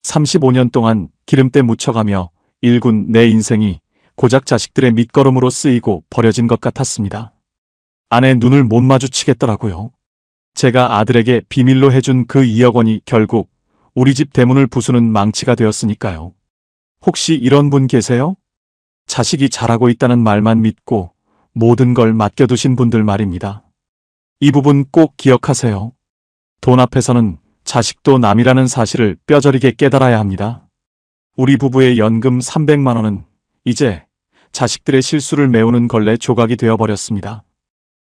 35년 동안 기름때 묻혀가며 일군 내 인생이 고작 자식들의 밑거름으로 쓰이고 버려진 것 같았습니다. 아내 눈을 못 마주치겠더라고요. 제가 아들에게 비밀로 해준 그 2억 원이 결국 우리 집 대문을 부수는 망치가 되었으니까요. 혹시 이런 분 계세요? 자식이 잘하고 있다는 말만 믿고 모든 걸 맡겨두신 분들 말입니다. 이 부분 꼭 기억하세요. 돈 앞에서는 자식도 남이라는 사실을 뼈저리게 깨달아야 합니다. 우리 부부의 연금 300만 원은 이제 자식들의 실수를 메우는 걸레 조각이 되어버렸습니다.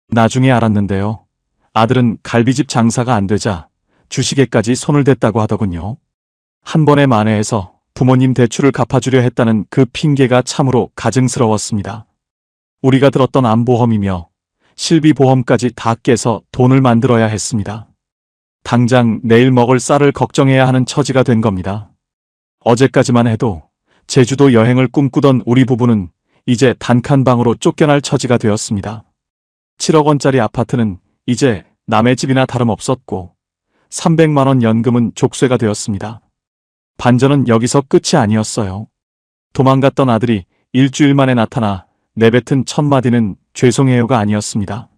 나중에 알았는데요. 아들은 갈비집 장사가 안 되자 주식에까지 손을 댔다고 하더군요. 한 번에 만회해서 부모님 대출을 갚아주려 했다는 그 핑계가 참으로 가증스러웠습니다. 우리가 들었던 암보험이며 실비보험까지 다 깨서 돈을 만들어야 했습니다. 당장 내일 먹을 쌀을 걱정해야 하는 처지가 된 겁니다. 어제까지만 해도 제주도 여행을 꿈꾸던 우리 부부는 이제 단칸방으로 쫓겨날 처지가 되었습니다. 7억 원짜리 아파트는 이제 남의 집이나 다름없었고 300만 원 연금은 족쇄가 되었습니다. 반전은 여기서 끝이 아니었어요. 도망갔던 아들이 일주일 만에 나타나 내뱉은 첫 마디는 죄송해요가 아니었습니다.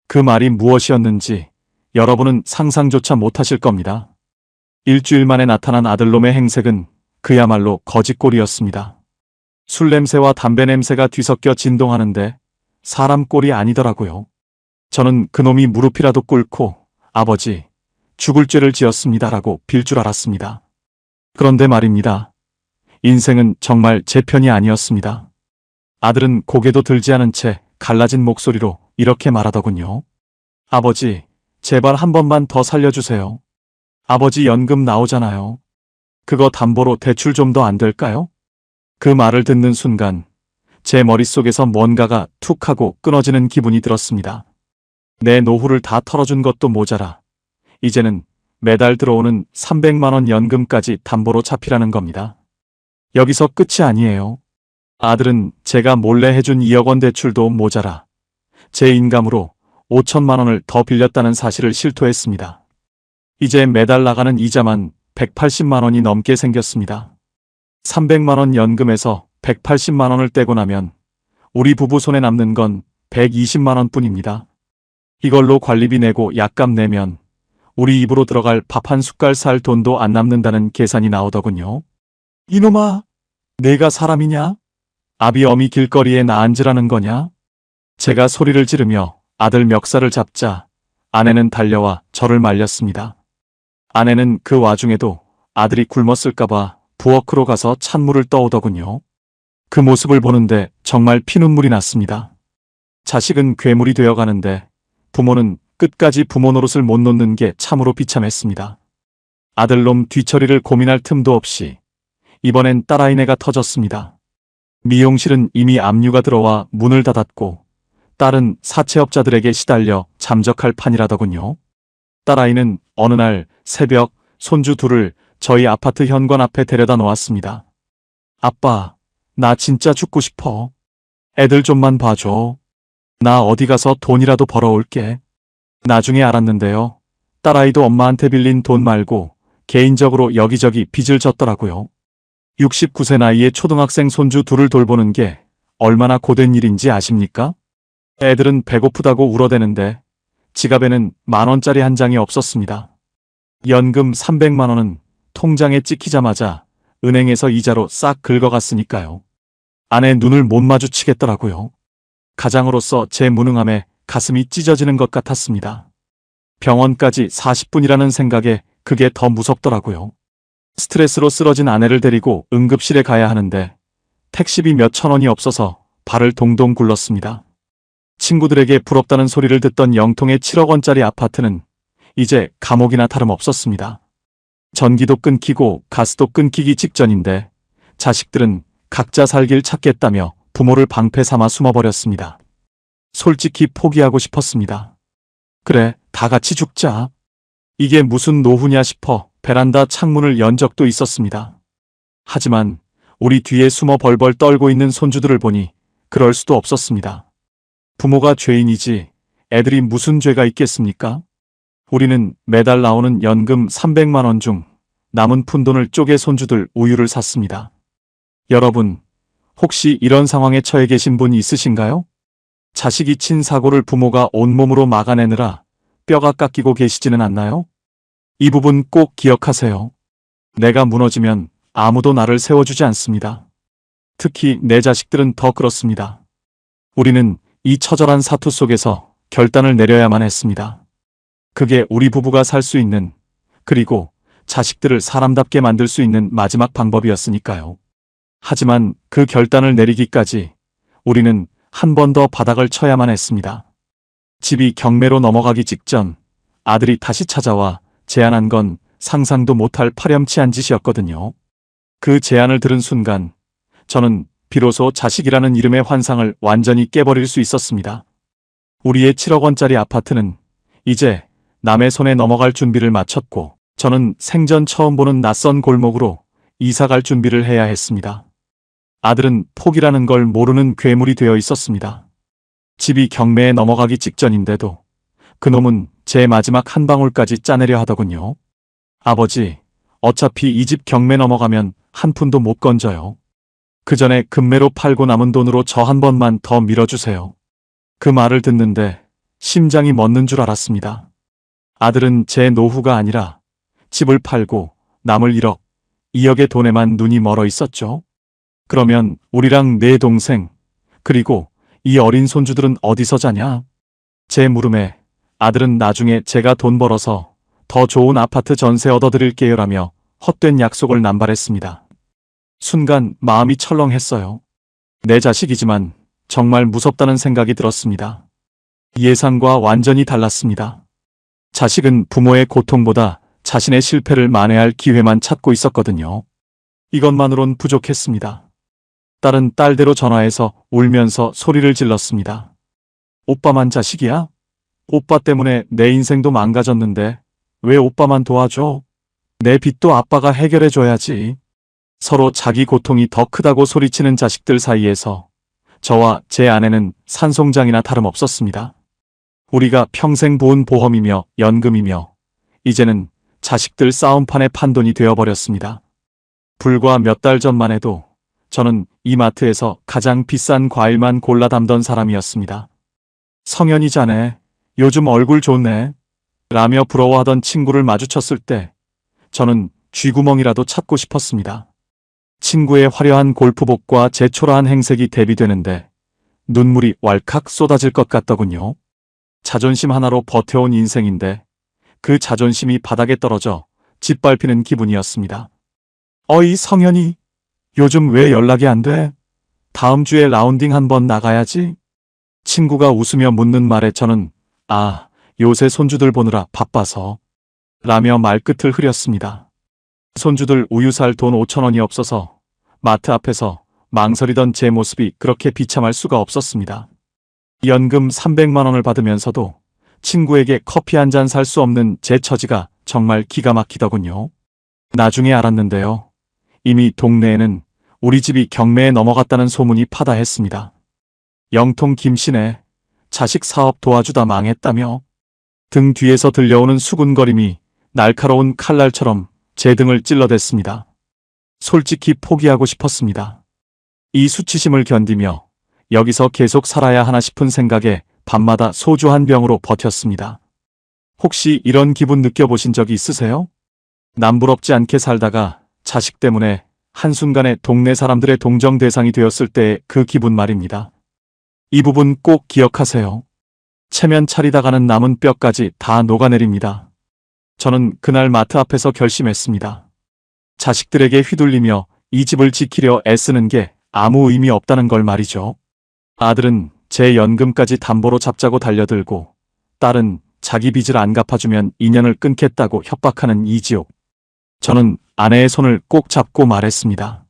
그 말이 무엇이었는지 여러분은 상상조차 못하실 겁니다. 일주일 만에 나타난 아들놈의 행색은 그야말로 거짓골이었습니다. 술 냄새와 담배 냄새가 뒤섞여 진동하는데 사람 꼴이 아니더라고요. 저는 그놈이 무릎이라도 꿇고 아버지, 죽을 죄를 지었습니다라고 빌 줄 알았습니다. 그런데 말입니다. 인생은 정말 제 편이 아니었습니다. 아들은 고개도 들지 않은 채 갈라진 목소리로 이렇게 말하더군요. 아버지, 제발 한 번만 더 살려주세요. 아버지 연금 나오잖아요. 그거 담보로 대출 좀 더 안 될까요? 그 말을 듣는 순간 제 머릿속에서 뭔가가 툭 하고 끊어지는 기분이 들었습니다. 내 노후를 다 털어준 것도 모자라 이제는 매달 들어오는 300만 원 연금까지 담보로 잡히라는 겁니다. 여기서 끝이 아니에요. 아들은 제가 몰래 해준 2억 원 대출도 모자라 제 인감으로 5천만 원을 더 빌렸다는 사실을 실토했습니다. 이제 매달 나가는 이자만 180만 원이 넘게 생겼습니다. 300만 원 연금에서 180만 원을 떼고 나면 우리 부부 손에 남는 건 120만 원 뿐입니다. 이걸로 관리비 내고 약값 내면 우리 입으로 들어갈 밥 한 숟갈 살 돈도 안 남는다는 계산이 나오더군요. 이놈아, 내가 사람이냐? 아비 어미 길거리에 나 앉으라는 거냐? 제가 소리를 지르며 아들 멱살을 잡자 아내는 달려와 저를 말렸습니다. 아내는 그 와중에도 아들이 굶었을까봐 부엌으로 가서 찬물을 떠오더군요. 그 모습을 보는데 정말 피눈물이 났습니다. 자식은 괴물이 되어가는데 부모는 끝까지 부모 노릇을 못 놓는 게 참으로 비참했습니다. 아들놈 뒤처리를 고민할 틈도 없이 이번엔 딸아이네가 터졌습니다. 미용실은 이미 압류가 들어와 문을 닫았고 딸은 사채업자들에게 시달려 잠적할 판이라더군요. 딸아이는 어느 날 새벽 손주 둘을 저희 아파트 현관 앞에 데려다 놓았습니다. 아빠, 나 진짜 죽고 싶어. 애들 좀만 봐줘. 나 어디 가서 돈이라도 벌어올게. 나중에 알았는데요. 딸아이도 엄마한테 빌린 돈 말고 개인적으로 여기저기 빚을 졌더라고요. 69세 나이에 초등학생 손주 둘을 돌보는 게 얼마나 고된 일인지 아십니까? 애들은 배고프다고 울어대는데 지갑에는 10,000원짜리 한 장이 없었습니다. 연금 300만 원은 통장에 찍히자마자 은행에서 이자로 싹 긁어갔으니까요. 아내 눈을 못 마주치겠더라고요. 가장으로서 제 무능함에 가슴이 찢어지는 것 같았습니다. 병원까지 40분이라는 생각에 그게 더 무섭더라고요. 스트레스로 쓰러진 아내를 데리고 응급실에 가야 하는데 택시비 몇천 원이 없어서 발을 동동 굴렀습니다. 친구들에게 부럽다는 소리를 듣던 영통의 7억 원짜리 아파트는 이제 감옥이나 다름없었습니다. 전기도 끊기고 가스도 끊기기 직전인데 자식들은 각자 살길 찾겠다며 부모를 방패 삼아 숨어버렸습니다. 솔직히 포기하고 싶었습니다. 그래, 다 같이 죽자. 이게 무슨 노후냐 싶어 베란다 창문을 연 적도 있었습니다. 하지만 우리 뒤에 숨어 벌벌 떨고 있는 손주들을 보니 그럴 수도 없었습니다. 부모가 죄인이지 애들이 무슨 죄가 있겠습니까? 우리는 매달 나오는 연금 300만 원 중 남은 푼돈을 쪼개 손주들 우유를 샀습니다. 여러분, 혹시 이런 상황에 처해 계신 분 있으신가요? 자식이 친 사고를 부모가 온몸으로 막아내느라 뼈가 깎이고 계시지는 않나요? 이 부분 꼭 기억하세요. 내가 무너지면 아무도 나를 세워주지 않습니다. 특히 내 자식들은 더 그렇습니다. 우리는 이 처절한 사투 속에서 결단을 내려야만 했습니다. 그게 우리 부부가 살 수 있는, 그리고 자식들을 사람답게 만들 수 있는 마지막 방법이었으니까요. 하지만 그 결단을 내리기까지 우리는 한 번 더 바닥을 쳐야만 했습니다. 집이 경매로 넘어가기 직전 아들이 다시 찾아와 제안한 건 상상도 못할 파렴치한 짓이었거든요. 그 제안을 들은 순간 저는 비로소 자식이라는 이름의 환상을 완전히 깨버릴 수 있었습니다. 우리의 7억 원짜리 아파트는 이제 남의 손에 넘어갈 준비를 마쳤고 저는 생전 처음 보는 낯선 골목으로 이사갈 준비를 해야 했습니다. 아들은 포기라는 걸 모르는 괴물이 되어 있었습니다. 집이 경매에 넘어가기 직전인데도 그놈은 제 마지막 한 방울까지 짜내려 하더군요. 아버지, 어차피 이 집 경매 넘어가면 한 푼도 못 건져요. 그 전에 금매로 팔고 남은 돈으로 저 한 번만 더 밀어주세요. 그 말을 듣는데 심장이 멎는 줄 알았습니다. 아들은 제 노후가 아니라 집을 팔고 남을 1억, 2억의 돈에만 눈이 멀어 있었죠. 그러면 우리랑 내 동생, 그리고 이 어린 손주들은 어디서 자냐? 제 물음에 아들은 나중에 제가 돈 벌어서 더 좋은 아파트 전세 얻어드릴게요라며 헛된 약속을 남발했습니다. 순간 마음이 철렁했어요. 내 자식이지만 정말 무섭다는 생각이 들었습니다. 예상과 완전히 달랐습니다. 자식은 부모의 고통보다 자신의 실패를 만회할 기회만 찾고 있었거든요. 이것만으론 부족했습니다. 딸은 딸대로 전화해서 울면서 소리를 질렀습니다. 오빠만 자식이야? 오빠 때문에 내 인생도 망가졌는데 왜 오빠만 도와줘? 내 빚도 아빠가 해결해줘야지. 서로 자기 고통이 더 크다고 소리치는 자식들 사이에서 저와 제 아내는 산송장이나 다름없었습니다. 우리가 평생 모은 보험이며 연금이며 이제는 자식들 싸움판의 판돈이 되어버렸습니다. 불과 몇 달 전만 해도 저는 이마트에서 가장 비싼 과일만 골라 담던 사람이었습니다. 성현이 자네, 요즘 얼굴 좋네 라며 부러워하던 친구를 마주쳤을 때 저는 쥐구멍이라도 찾고 싶었습니다. 친구의 화려한 골프복과 제 초라한 행색이 대비되는데 눈물이 왈칵 쏟아질 것 같더군요. 자존심 하나로 버텨온 인생인데 그 자존심이 바닥에 떨어져 짓밟히는 기분이었습니다. 어이 성현이, 요즘 왜 연락이 안 돼? 다음 주에 라운딩 한번 나가야지. 친구가 웃으며 묻는 말에 저는 요새 손주들 보느라 바빠서 라며 말끝을 흐렸습니다. 손주들 우유 살 돈 5,000원이 없어서 마트 앞에서 망설이던 제 모습이 그렇게 비참할 수가 없었습니다. 연금 300만 원을 받으면서도 친구에게 커피 한 잔 살 수 없는 제 처지가 정말 기가 막히더군요. 나중에 알았는데요. 이미 동네에는 우리 집이 경매에 넘어갔다는 소문이 파다했습니다. 영통 김씨네, 자식 사업 도와주다 망했다며. 등 뒤에서 들려오는 수군거림이 날카로운 칼날처럼 제 등을 찔러댔습니다. 솔직히 포기하고 싶었습니다. 이 수치심을 견디며 여기서 계속 살아야 하나 싶은 생각에 밤마다 소주 한 병으로 버텼습니다. 혹시 이런 기분 느껴보신 적이 있으세요? 남부럽지 않게 살다가 자식 때문에 한순간에 동네 사람들의 동정 대상이 되었을 때의 그 기분 말입니다. 이 부분 꼭 기억하세요. 체면 차리다가는 남은 뼈까지 다 녹아내립니다. 저는 그날 마트 앞에서 결심했습니다. 자식들에게 휘둘리며 이 집을 지키려 애쓰는 게 아무 의미 없다는 걸 말이죠. 아들은 제 연금까지 담보로 잡자고 달려들고 딸은 자기 빚을 안 갚아주면 인연을 끊겠다고 협박하는 이지옥. 저는 아내의 손을 꼭 잡고 말했습니다.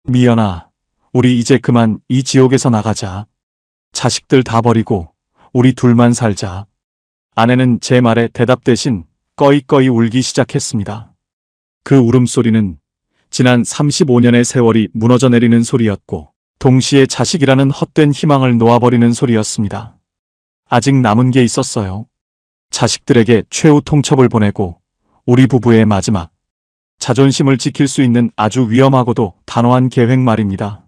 미연아, 우리 이제 그만 이 지옥에서 나가자. 자식들 다 버리고 우리 둘만 살자. 아내는 제 말에 대답 대신 꺼이꺼이 울기 시작했습니다. 그 울음소리는 지난 35년의 세월이 무너져 내리는 소리였고 동시에 자식이라는 헛된 희망을 놓아버리는 소리였습니다. 아직 남은 게 있었어요. 자식들에게 최후 통첩을 보내고 우리 부부의 마지막, 자존심을 지킬 수 있는 아주 위험하고도 단호한 계획 말입니다.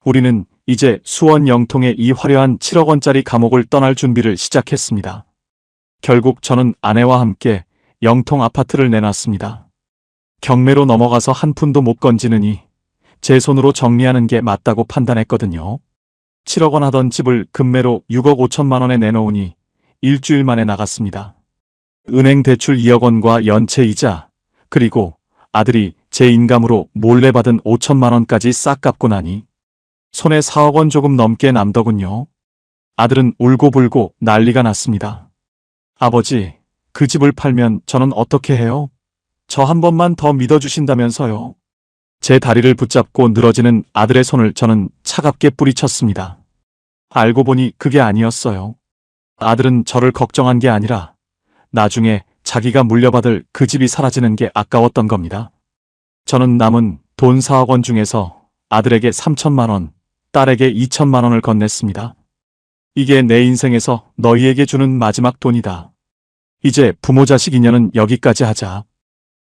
우리는 이제 수원 영통의 이 화려한 7억 원짜리 감옥을 떠날 준비를 시작했습니다. 결국 저는 아내와 함께 영통 아파트를 내놨습니다. 경매로 넘어가서 한 푼도 못 건지느니 제 손으로 정리하는 게 맞다고 판단했거든요. 7억 원 하던 집을 금매로 6억 5천만 원에 내놓으니 일주일 만에 나갔습니다. 은행 대출 2억 원과 연체 이자, 그리고 아들이 제 인감으로 몰래 받은 5천만 원까지 싹 갚고 나니 손에 4억 원 조금 넘게 남더군요. 아들은 울고불고 난리가 났습니다. 아버지, 그 집을 팔면 저는 어떻게 해요? 저 한 번만 더 믿어주신다면서요. 제 다리를 붙잡고 늘어지는 아들의 손을 저는 차갑게 뿌리쳤습니다. 알고 보니 그게 아니었어요. 아들은 저를 걱정한 게 아니라 나중에 자기가 물려받을 그 집이 사라지는 게 아까웠던 겁니다. 저는 남은 돈 4억 원 중에서 아들에게 3천만 원, 딸에게 2천만 원을 건넸습니다. 이게 내 인생에서 너희에게 주는 마지막 돈이다. 이제 부모 자식 인연은 여기까지 하자.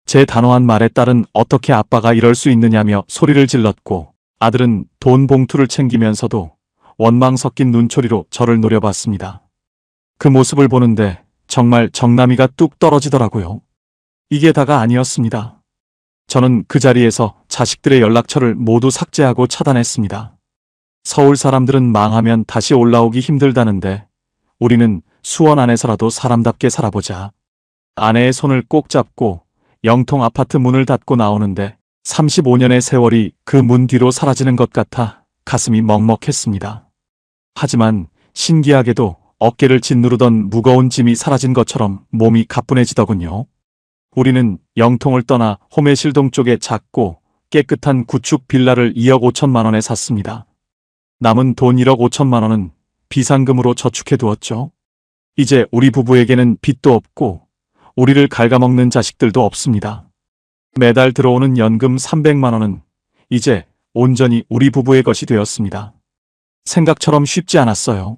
제 단호한 말에 딸은 어떻게 아빠가 이럴 수 있느냐며 소리를 질렀고 아들은 돈 봉투를 챙기면서도 원망 섞인 눈초리로 저를 노려봤습니다. 그 모습을 보는데 정말 정나미가 뚝 떨어지더라고요. 이게 다가 아니었습니다. 저는 그 자리에서 자식들의 연락처를 모두 삭제하고 차단했습니다. 서울 사람들은 망하면 다시 올라오기 힘들다는데 우리는 수원 안에서라도 사람답게 살아보자. 아내의 손을 꼭 잡고 영통 아파트 문을 닫고 나오는데 35년의 세월이 그 문 뒤로 사라지는 것 같아 가슴이 먹먹했습니다. 하지만 신기하게도 어깨를 짓누르던 무거운 짐이 사라진 것처럼 몸이 가뿐해지더군요. 우리는 영통을 떠나 호매실동 쪽에 작고 깨끗한 구축 빌라를 2억 5천만 원에 샀습니다. 남은 돈 1억 5천만 원은 비상금으로 저축해 두었죠. 이제 우리 부부에게는 빚도 없고 우리를 갉아먹는 자식들도 없습니다. 매달 들어오는 연금 300만 원은 이제 온전히 우리 부부의 것이 되었습니다. 생각처럼 쉽지 않았어요.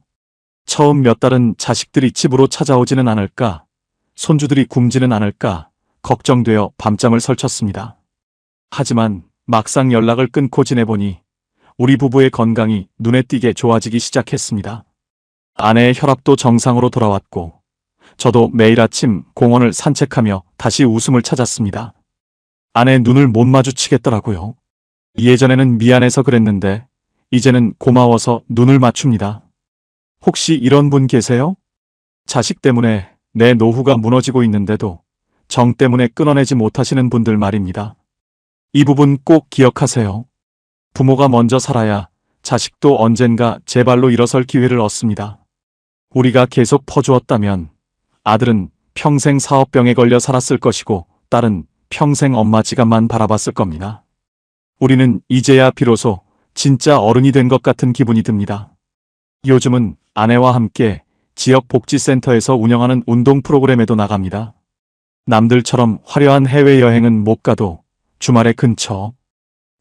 처음 몇 달은 자식들이 집으로 찾아오지는 않을까, 손주들이 굶지는 않을까 걱정되어 밤잠을 설쳤습니다. 하지만 막상 연락을 끊고 지내보니 우리 부부의 건강이 눈에 띄게 좋아지기 시작했습니다. 아내의 혈압도 정상으로 돌아왔고 저도 매일 아침 공원을 산책하며 다시 웃음을 찾았습니다. 아내 눈을 못 마주치겠더라고요. 예전에는 미안해서 그랬는데 이제는 고마워서 눈을 맞춥니다. 혹시 이런 분 계세요? 자식 때문에 내 노후가 무너지고 있는데도 정 때문에 끊어내지 못하시는 분들 말입니다. 이 부분 꼭 기억하세요. 부모가 먼저 살아야 자식도 언젠가 제 발로 일어설 기회를 얻습니다. 우리가 계속 퍼주었다면 아들은 평생 사업병에 걸려 살았을 것이고 딸은 평생 엄마 지갑만 바라봤을 겁니다. 우리는 이제야 비로소 진짜 어른이 된 것 같은 기분이 듭니다. 요즘은 아내와 함께 지역 복지센터에서 운영하는 운동 프로그램에도 나갑니다. 남들처럼 화려한 해외여행은 못 가도 주말에 근처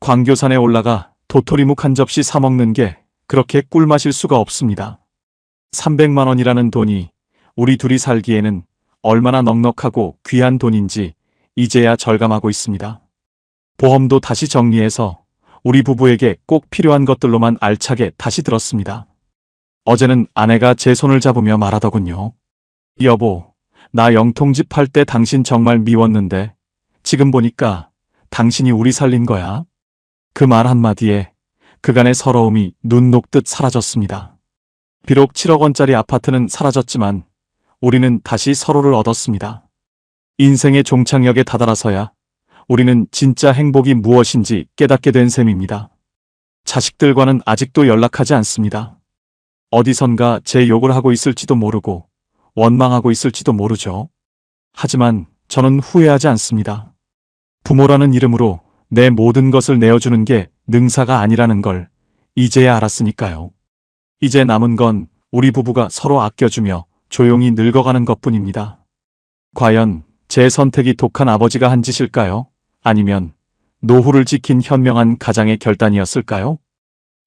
광교산에 올라가 도토리묵 한 접시 사 먹는 게 그렇게 꿀맛일 수가 없습니다. 300만 원이라는 돈이 우리 둘이 살기에는 얼마나 넉넉하고 귀한 돈인지 이제야 절감하고 있습니다. 보험도 다시 정리해서 우리 부부에게 꼭 필요한 것들로만 알차게 다시 들었습니다. 어제는 아내가 제 손을 잡으며 말하더군요. 여보, 나 영통집 팔 때 당신 정말 미웠는데 지금 보니까 당신이 우리 살린 거야. 그 말 한마디에 그간의 서러움이 눈 녹듯 사라졌습니다. 비록 7억 원짜리 아파트는 사라졌지만 우리는 다시 서로를 얻었습니다. 인생의 종착역에 다다라서야 우리는 진짜 행복이 무엇인지 깨닫게 된 셈입니다. 자식들과는 아직도 연락하지 않습니다. 어디선가 제 욕을 하고 있을지도 모르고 원망하고 있을지도 모르죠. 하지만 저는 후회하지 않습니다. 부모라는 이름으로 내 모든 것을 내어주는 게 능사가 아니라는 걸 이제야 알았으니까요. 이제 남은 건 우리 부부가 서로 아껴주며 조용히 늙어가는 것뿐입니다. 과연 제 선택이 독한 아버지가 한 짓일까요? 아니면 노후를 지킨 현명한 가장의 결단이었을까요?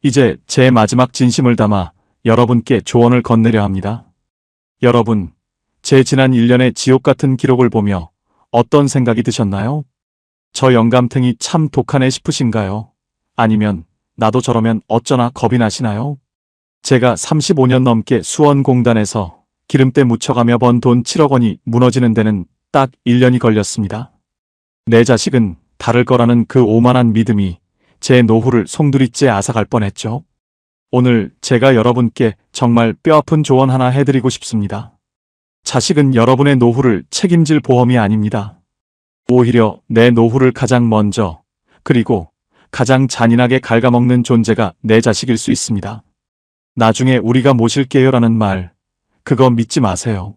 이제 제 마지막 진심을 담아 여러분께 조언을 건네려 합니다. 여러분, 제 지난 1년의 지옥 같은 기록을 보며 어떤 생각이 드셨나요? 저 영감탱이 참 독하네 싶으신가요? 아니면 나도 저러면 어쩌나 겁이 나시나요? 제가 35년 넘게 수원공단에서 기름때 묻혀가며 번 돈 7억 원이 무너지는 데는 딱 1년이 걸렸습니다. 내 자식은 다를 거라는 그 오만한 믿음이 제 노후를 송두리째 앗아갈 뻔했죠. 오늘 제가 여러분께 정말 뼈아픈 조언 하나 해드리고 싶습니다. 자식은 여러분의 노후를 책임질 보험이 아닙니다. 오히려 내 노후를 가장 먼저 그리고 가장 잔인하게 갉아먹는 존재가 내 자식일 수 있습니다. 나중에 우리가 모실게요라는 말, 그거 믿지 마세요.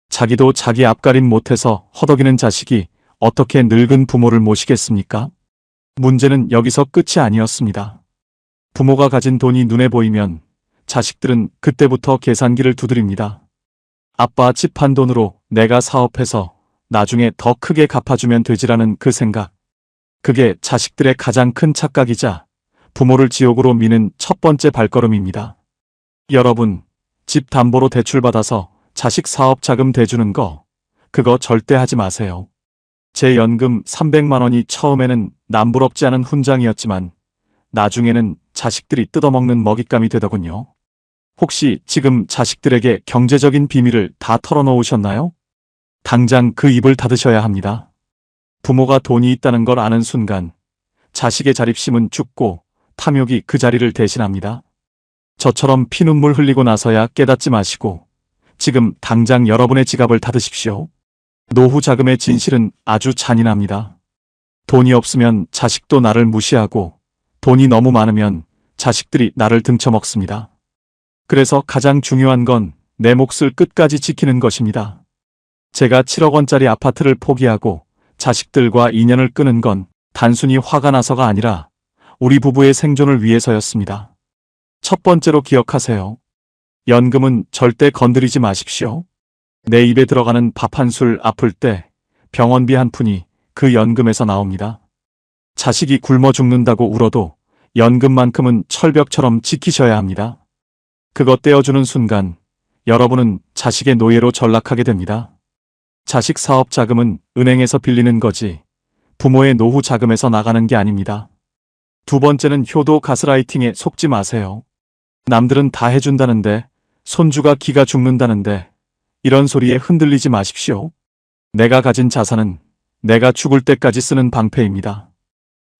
자기도 자기 앞가림 못해서 허덕이는 자식이 어떻게 늙은 부모를 모시겠습니까? 문제는 여기서 끝이 아니었습니다. 부모가 가진 돈이 눈에 보이면 자식들은 그때부터 계산기를 두드립니다. 아빠 집 판 돈으로 내가 사업해서 나중에 더 크게 갚아주면 되지라는 그 생각. 그게 자식들의 가장 큰 착각이자 부모를 지옥으로 미는 첫 번째 발걸음입니다. 여러분, 집 담보로 대출받아서 자식 사업 자금 대주는 거, 그거 절대 하지 마세요. 제 연금 300만 원이 처음에는 남부럽지 않은 훈장이었지만 나중에는 자식들이 뜯어먹는 먹잇감이 되더군요. 혹시 지금 자식들에게 경제적인 비밀을 다 털어놓으셨나요? 당장 그 입을 닫으셔야 합니다. 부모가 돈이 있다는 걸 아는 순간 자식의 자립심은 죽고 탐욕이 그 자리를 대신합니다. 저처럼 피눈물 흘리고 나서야 깨닫지 마시고 지금 당장 여러분의 지갑을 닫으십시오. 노후 자금의 진실은 아주 잔인합니다. 돈이 없으면 자식도 나를 무시하고 돈이 너무 많으면 자식들이 나를 등쳐먹습니다. 그래서 가장 중요한 건 내 몫을 끝까지 지키는 것입니다. 제가 7억 원짜리 아파트를 포기하고 자식들과 인연을 끊은 건 단순히 화가 나서가 아니라 우리 부부의 생존을 위해서였습니다. 첫 번째로 기억하세요. 연금은 절대 건드리지 마십시오. 내 입에 들어가는 밥 한 술 아플 때 병원비 한 푼이 그 연금에서 나옵니다. 자식이 굶어 죽는다고 울어도 연금만큼은 철벽처럼 지키셔야 합니다. 그거 떼어주는 순간 여러분은 자식의 노예로 전락하게 됩니다. 자식 사업 자금은 은행에서 빌리는 거지 부모의 노후 자금에서 나가는 게 아닙니다. 두 번째는 효도 가스라이팅에 속지 마세요. 남들은 다 해준다는데 손주가 기가 죽는다는데 이런 소리에 흔들리지 마십시오. 내가 가진 자산은 내가 죽을 때까지 쓰는 방패입니다.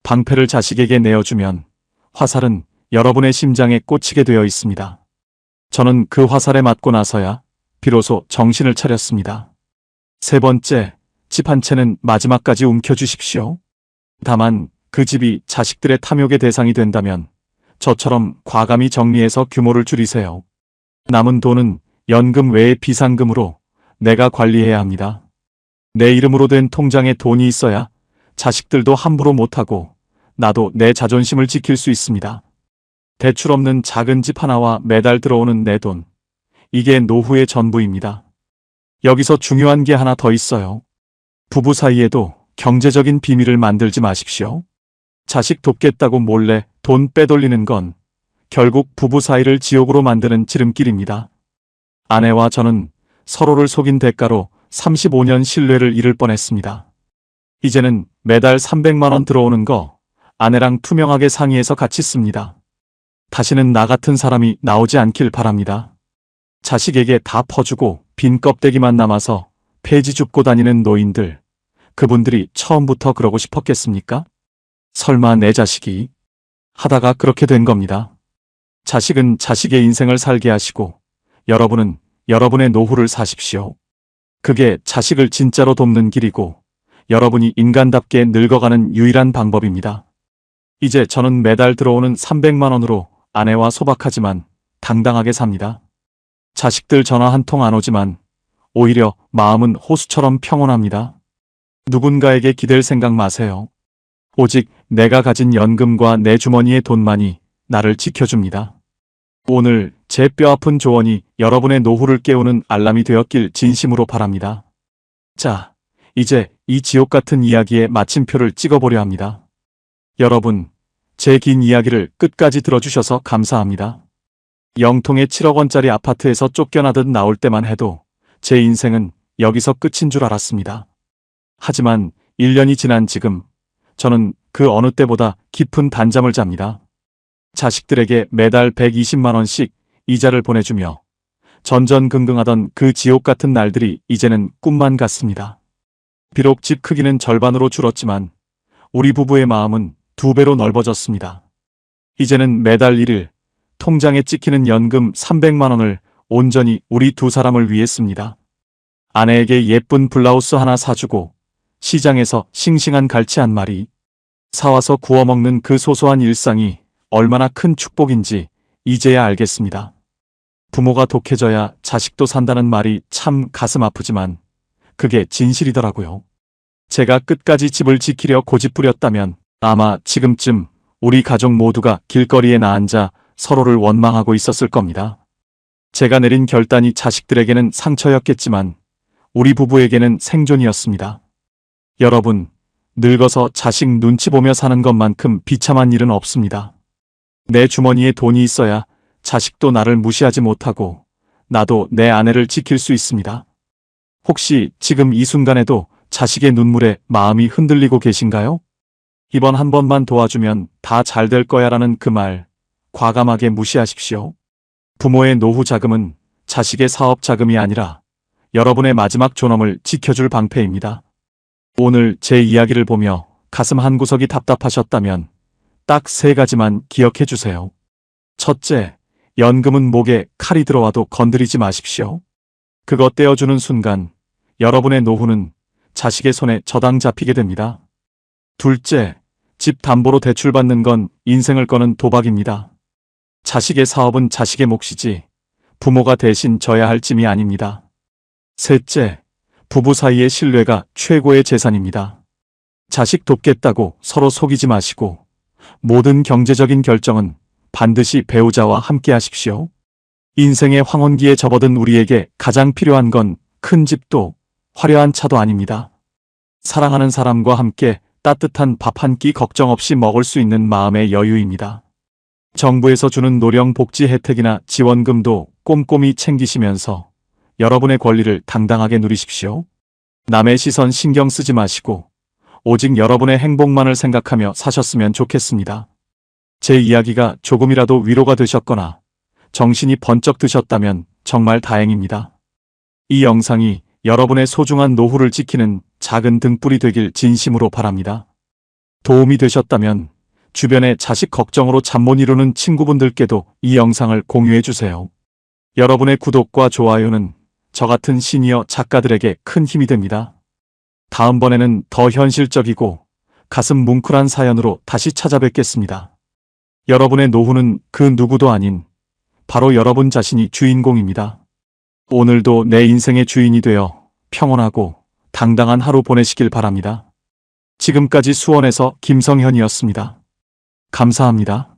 방패를 자식에게 내어주면 화살은 여러분의 심장에 꽂히게 되어 있습니다. 저는 그 화살에 맞고 나서야 비로소 정신을 차렸습니다. 세 번째, 집 한 채는 마지막까지 움켜주십시오. 다만 그 집이 자식들의 탐욕의 대상이 된다면 저처럼 과감히 정리해서 규모를 줄이세요. 남은 돈은 연금 외의 비상금으로 내가 관리해야 합니다. 내 이름으로 된 통장에 돈이 있어야 자식들도 함부로 못하고 나도 내 자존심을 지킬 수 있습니다. 대출 없는 작은 집 하나와 매달 들어오는 내 돈. 이게 노후의 전부입니다. 여기서 중요한 게 하나 더 있어요. 부부 사이에도 경제적인 비밀을 만들지 마십시오. 자식 돕겠다고 몰래 돈 빼돌리는 건 결국 부부 사이를 지옥으로 만드는 지름길입니다. 아내와 저는 서로를 속인 대가로 35년 신뢰를 잃을 뻔했습니다. 이제는 매달 300만 원 들어오는 거 아내랑 투명하게 상의해서 같이 씁니다. 다시는 나 같은 사람이 나오지 않길 바랍니다. 자식에게 다 퍼주고 빈 껍데기만 남아서 폐지 줍고 다니는 노인들, 그분들이 처음부터 그러고 싶었겠습니까? 설마 내 자식이 하다가 그렇게 된 겁니다. 자식은 자식의 인생을 살게 하시고 여러분은 여러분의 노후를 사십시오. 그게 자식을 진짜로 돕는 길이고 여러분이 인간답게 늙어가는 유일한 방법입니다. 이제 저는 매달 들어오는 300만 원으로 아내와 소박하지만 당당하게 삽니다. 자식들 전화 한 통 안 오지만 오히려 마음은 호수처럼 평온합니다. 누군가에게 기댈 생각 마세요. 오직 내가 가진 연금과 내 주머니의 돈만이 나를 지켜줍니다. 오늘 제 뼈아픈 조언이 여러분의 노후를 깨우는 알람이 되었길 진심으로 바랍니다. 자, 이제 이 지옥 같은 이야기의 마침표를 찍어보려 합니다. 여러분, 제 긴 이야기를 끝까지 들어주셔서 감사합니다. 영통의 7억 원짜리 아파트에서 쫓겨나듯 나올 때만 해도 제 인생은 여기서 끝인 줄 알았습니다. 하지만 1년이 지난 지금 저는 그 어느 때보다 깊은 단잠을 잡니다. 자식들에게 매달 120만 원씩 이자를 보내주며 전전긍긍하던 그 지옥 같은 날들이 이제는 꿈만 같습니다. 비록 집 크기는 절반으로 줄었지만 우리 부부의 마음은 2배로 넓어졌습니다. 이제는 매달 1일 통장에 찍히는 연금 300만 원을 온전히 우리 두 사람을 위해 씁니다. 아내에게 예쁜 블라우스 하나 사주고 시장에서 싱싱한 갈치 한 마리 사와서 구워 먹는 그 소소한 일상이 얼마나 큰 축복인지 이제야 알겠습니다. 부모가 독해져야 자식도 산다는 말이 참 가슴 아프지만 그게 진실이더라고요. 제가 끝까지 집을 지키려 고집부렸다면 아마 지금쯤 우리 가족 모두가 길거리에 나앉아 서로를 원망하고 있었을 겁니다. 제가 내린 결단이 자식들에게는 상처였겠지만 우리 부부에게는 생존이었습니다. 여러분, 늙어서 자식 눈치 보며 사는 것만큼 비참한 일은 없습니다. 내 주머니에 돈이 있어야 자식도 나를 무시하지 못하고 나도 내 아내를 지킬 수 있습니다. 혹시 지금 이 순간에도 자식의 눈물에 마음이 흔들리고 계신가요? 이번 한 번만 도와주면 다 잘 될 거야 라는 그 말 과감하게 무시하십시오. 부모의 노후 자금은 자식의 사업 자금이 아니라 여러분의 마지막 존엄을 지켜줄 방패입니다. 오늘 제 이야기를 보며 가슴 한구석이 답답하셨다면 딱 3가지만 기억해 주세요. 첫째, 연금은 목에 칼이 들어와도 건드리지 마십시오. 그거 떼어주는 순간 여러분의 노후는 자식의 손에 저당 잡히게 됩니다. 둘째, 집 담보로 대출받는 건 인생을 거는 도박입니다. 자식의 사업은 자식의 몫이지 부모가 대신 져야 할 짐이 아닙니다. 셋째, 부부 사이의 신뢰가 최고의 재산입니다. 자식 돕겠다고 서로 속이지 마시고 모든 경제적인 결정은 반드시 배우자와 함께 하십시오. 인생의 황혼기에 접어든 우리에게 가장 필요한 건 큰 집도 화려한 차도 아닙니다. 사랑하는 사람과 함께 따뜻한 밥 한 끼 걱정 없이 먹을 수 있는 마음의 여유입니다. 정부에서 주는 노령 복지 혜택이나 지원금도 꼼꼼히 챙기시면서 여러분의 권리를 당당하게 누리십시오. 남의 시선 신경 쓰지 마시고 오직 여러분의 행복만을 생각하며 사셨으면 좋겠습니다. 제 이야기가 조금이라도 위로가 되셨거나 정신이 번쩍 드셨다면 정말 다행입니다. 이 영상이 여러분의 소중한 노후를 지키는 작은 등불이 되길 진심으로 바랍니다. 도움이 되셨다면 주변에 자식 걱정으로 잠 못 이루는 친구분들께도 이 영상을 공유해 주세요. 여러분의 구독과 좋아요는 저 같은 시니어 작가들에게 큰 힘이 됩니다. 다음번에는 더 현실적이고 가슴 뭉클한 사연으로 다시 찾아뵙겠습니다. 여러분의 노후는 그 누구도 아닌 바로 여러분 자신이 주인공입니다. 오늘도 내 인생의 주인이 되어 평온하고 당당한 하루 보내시길 바랍니다. 지금까지 수원에서 김성현이었습니다. 감사합니다.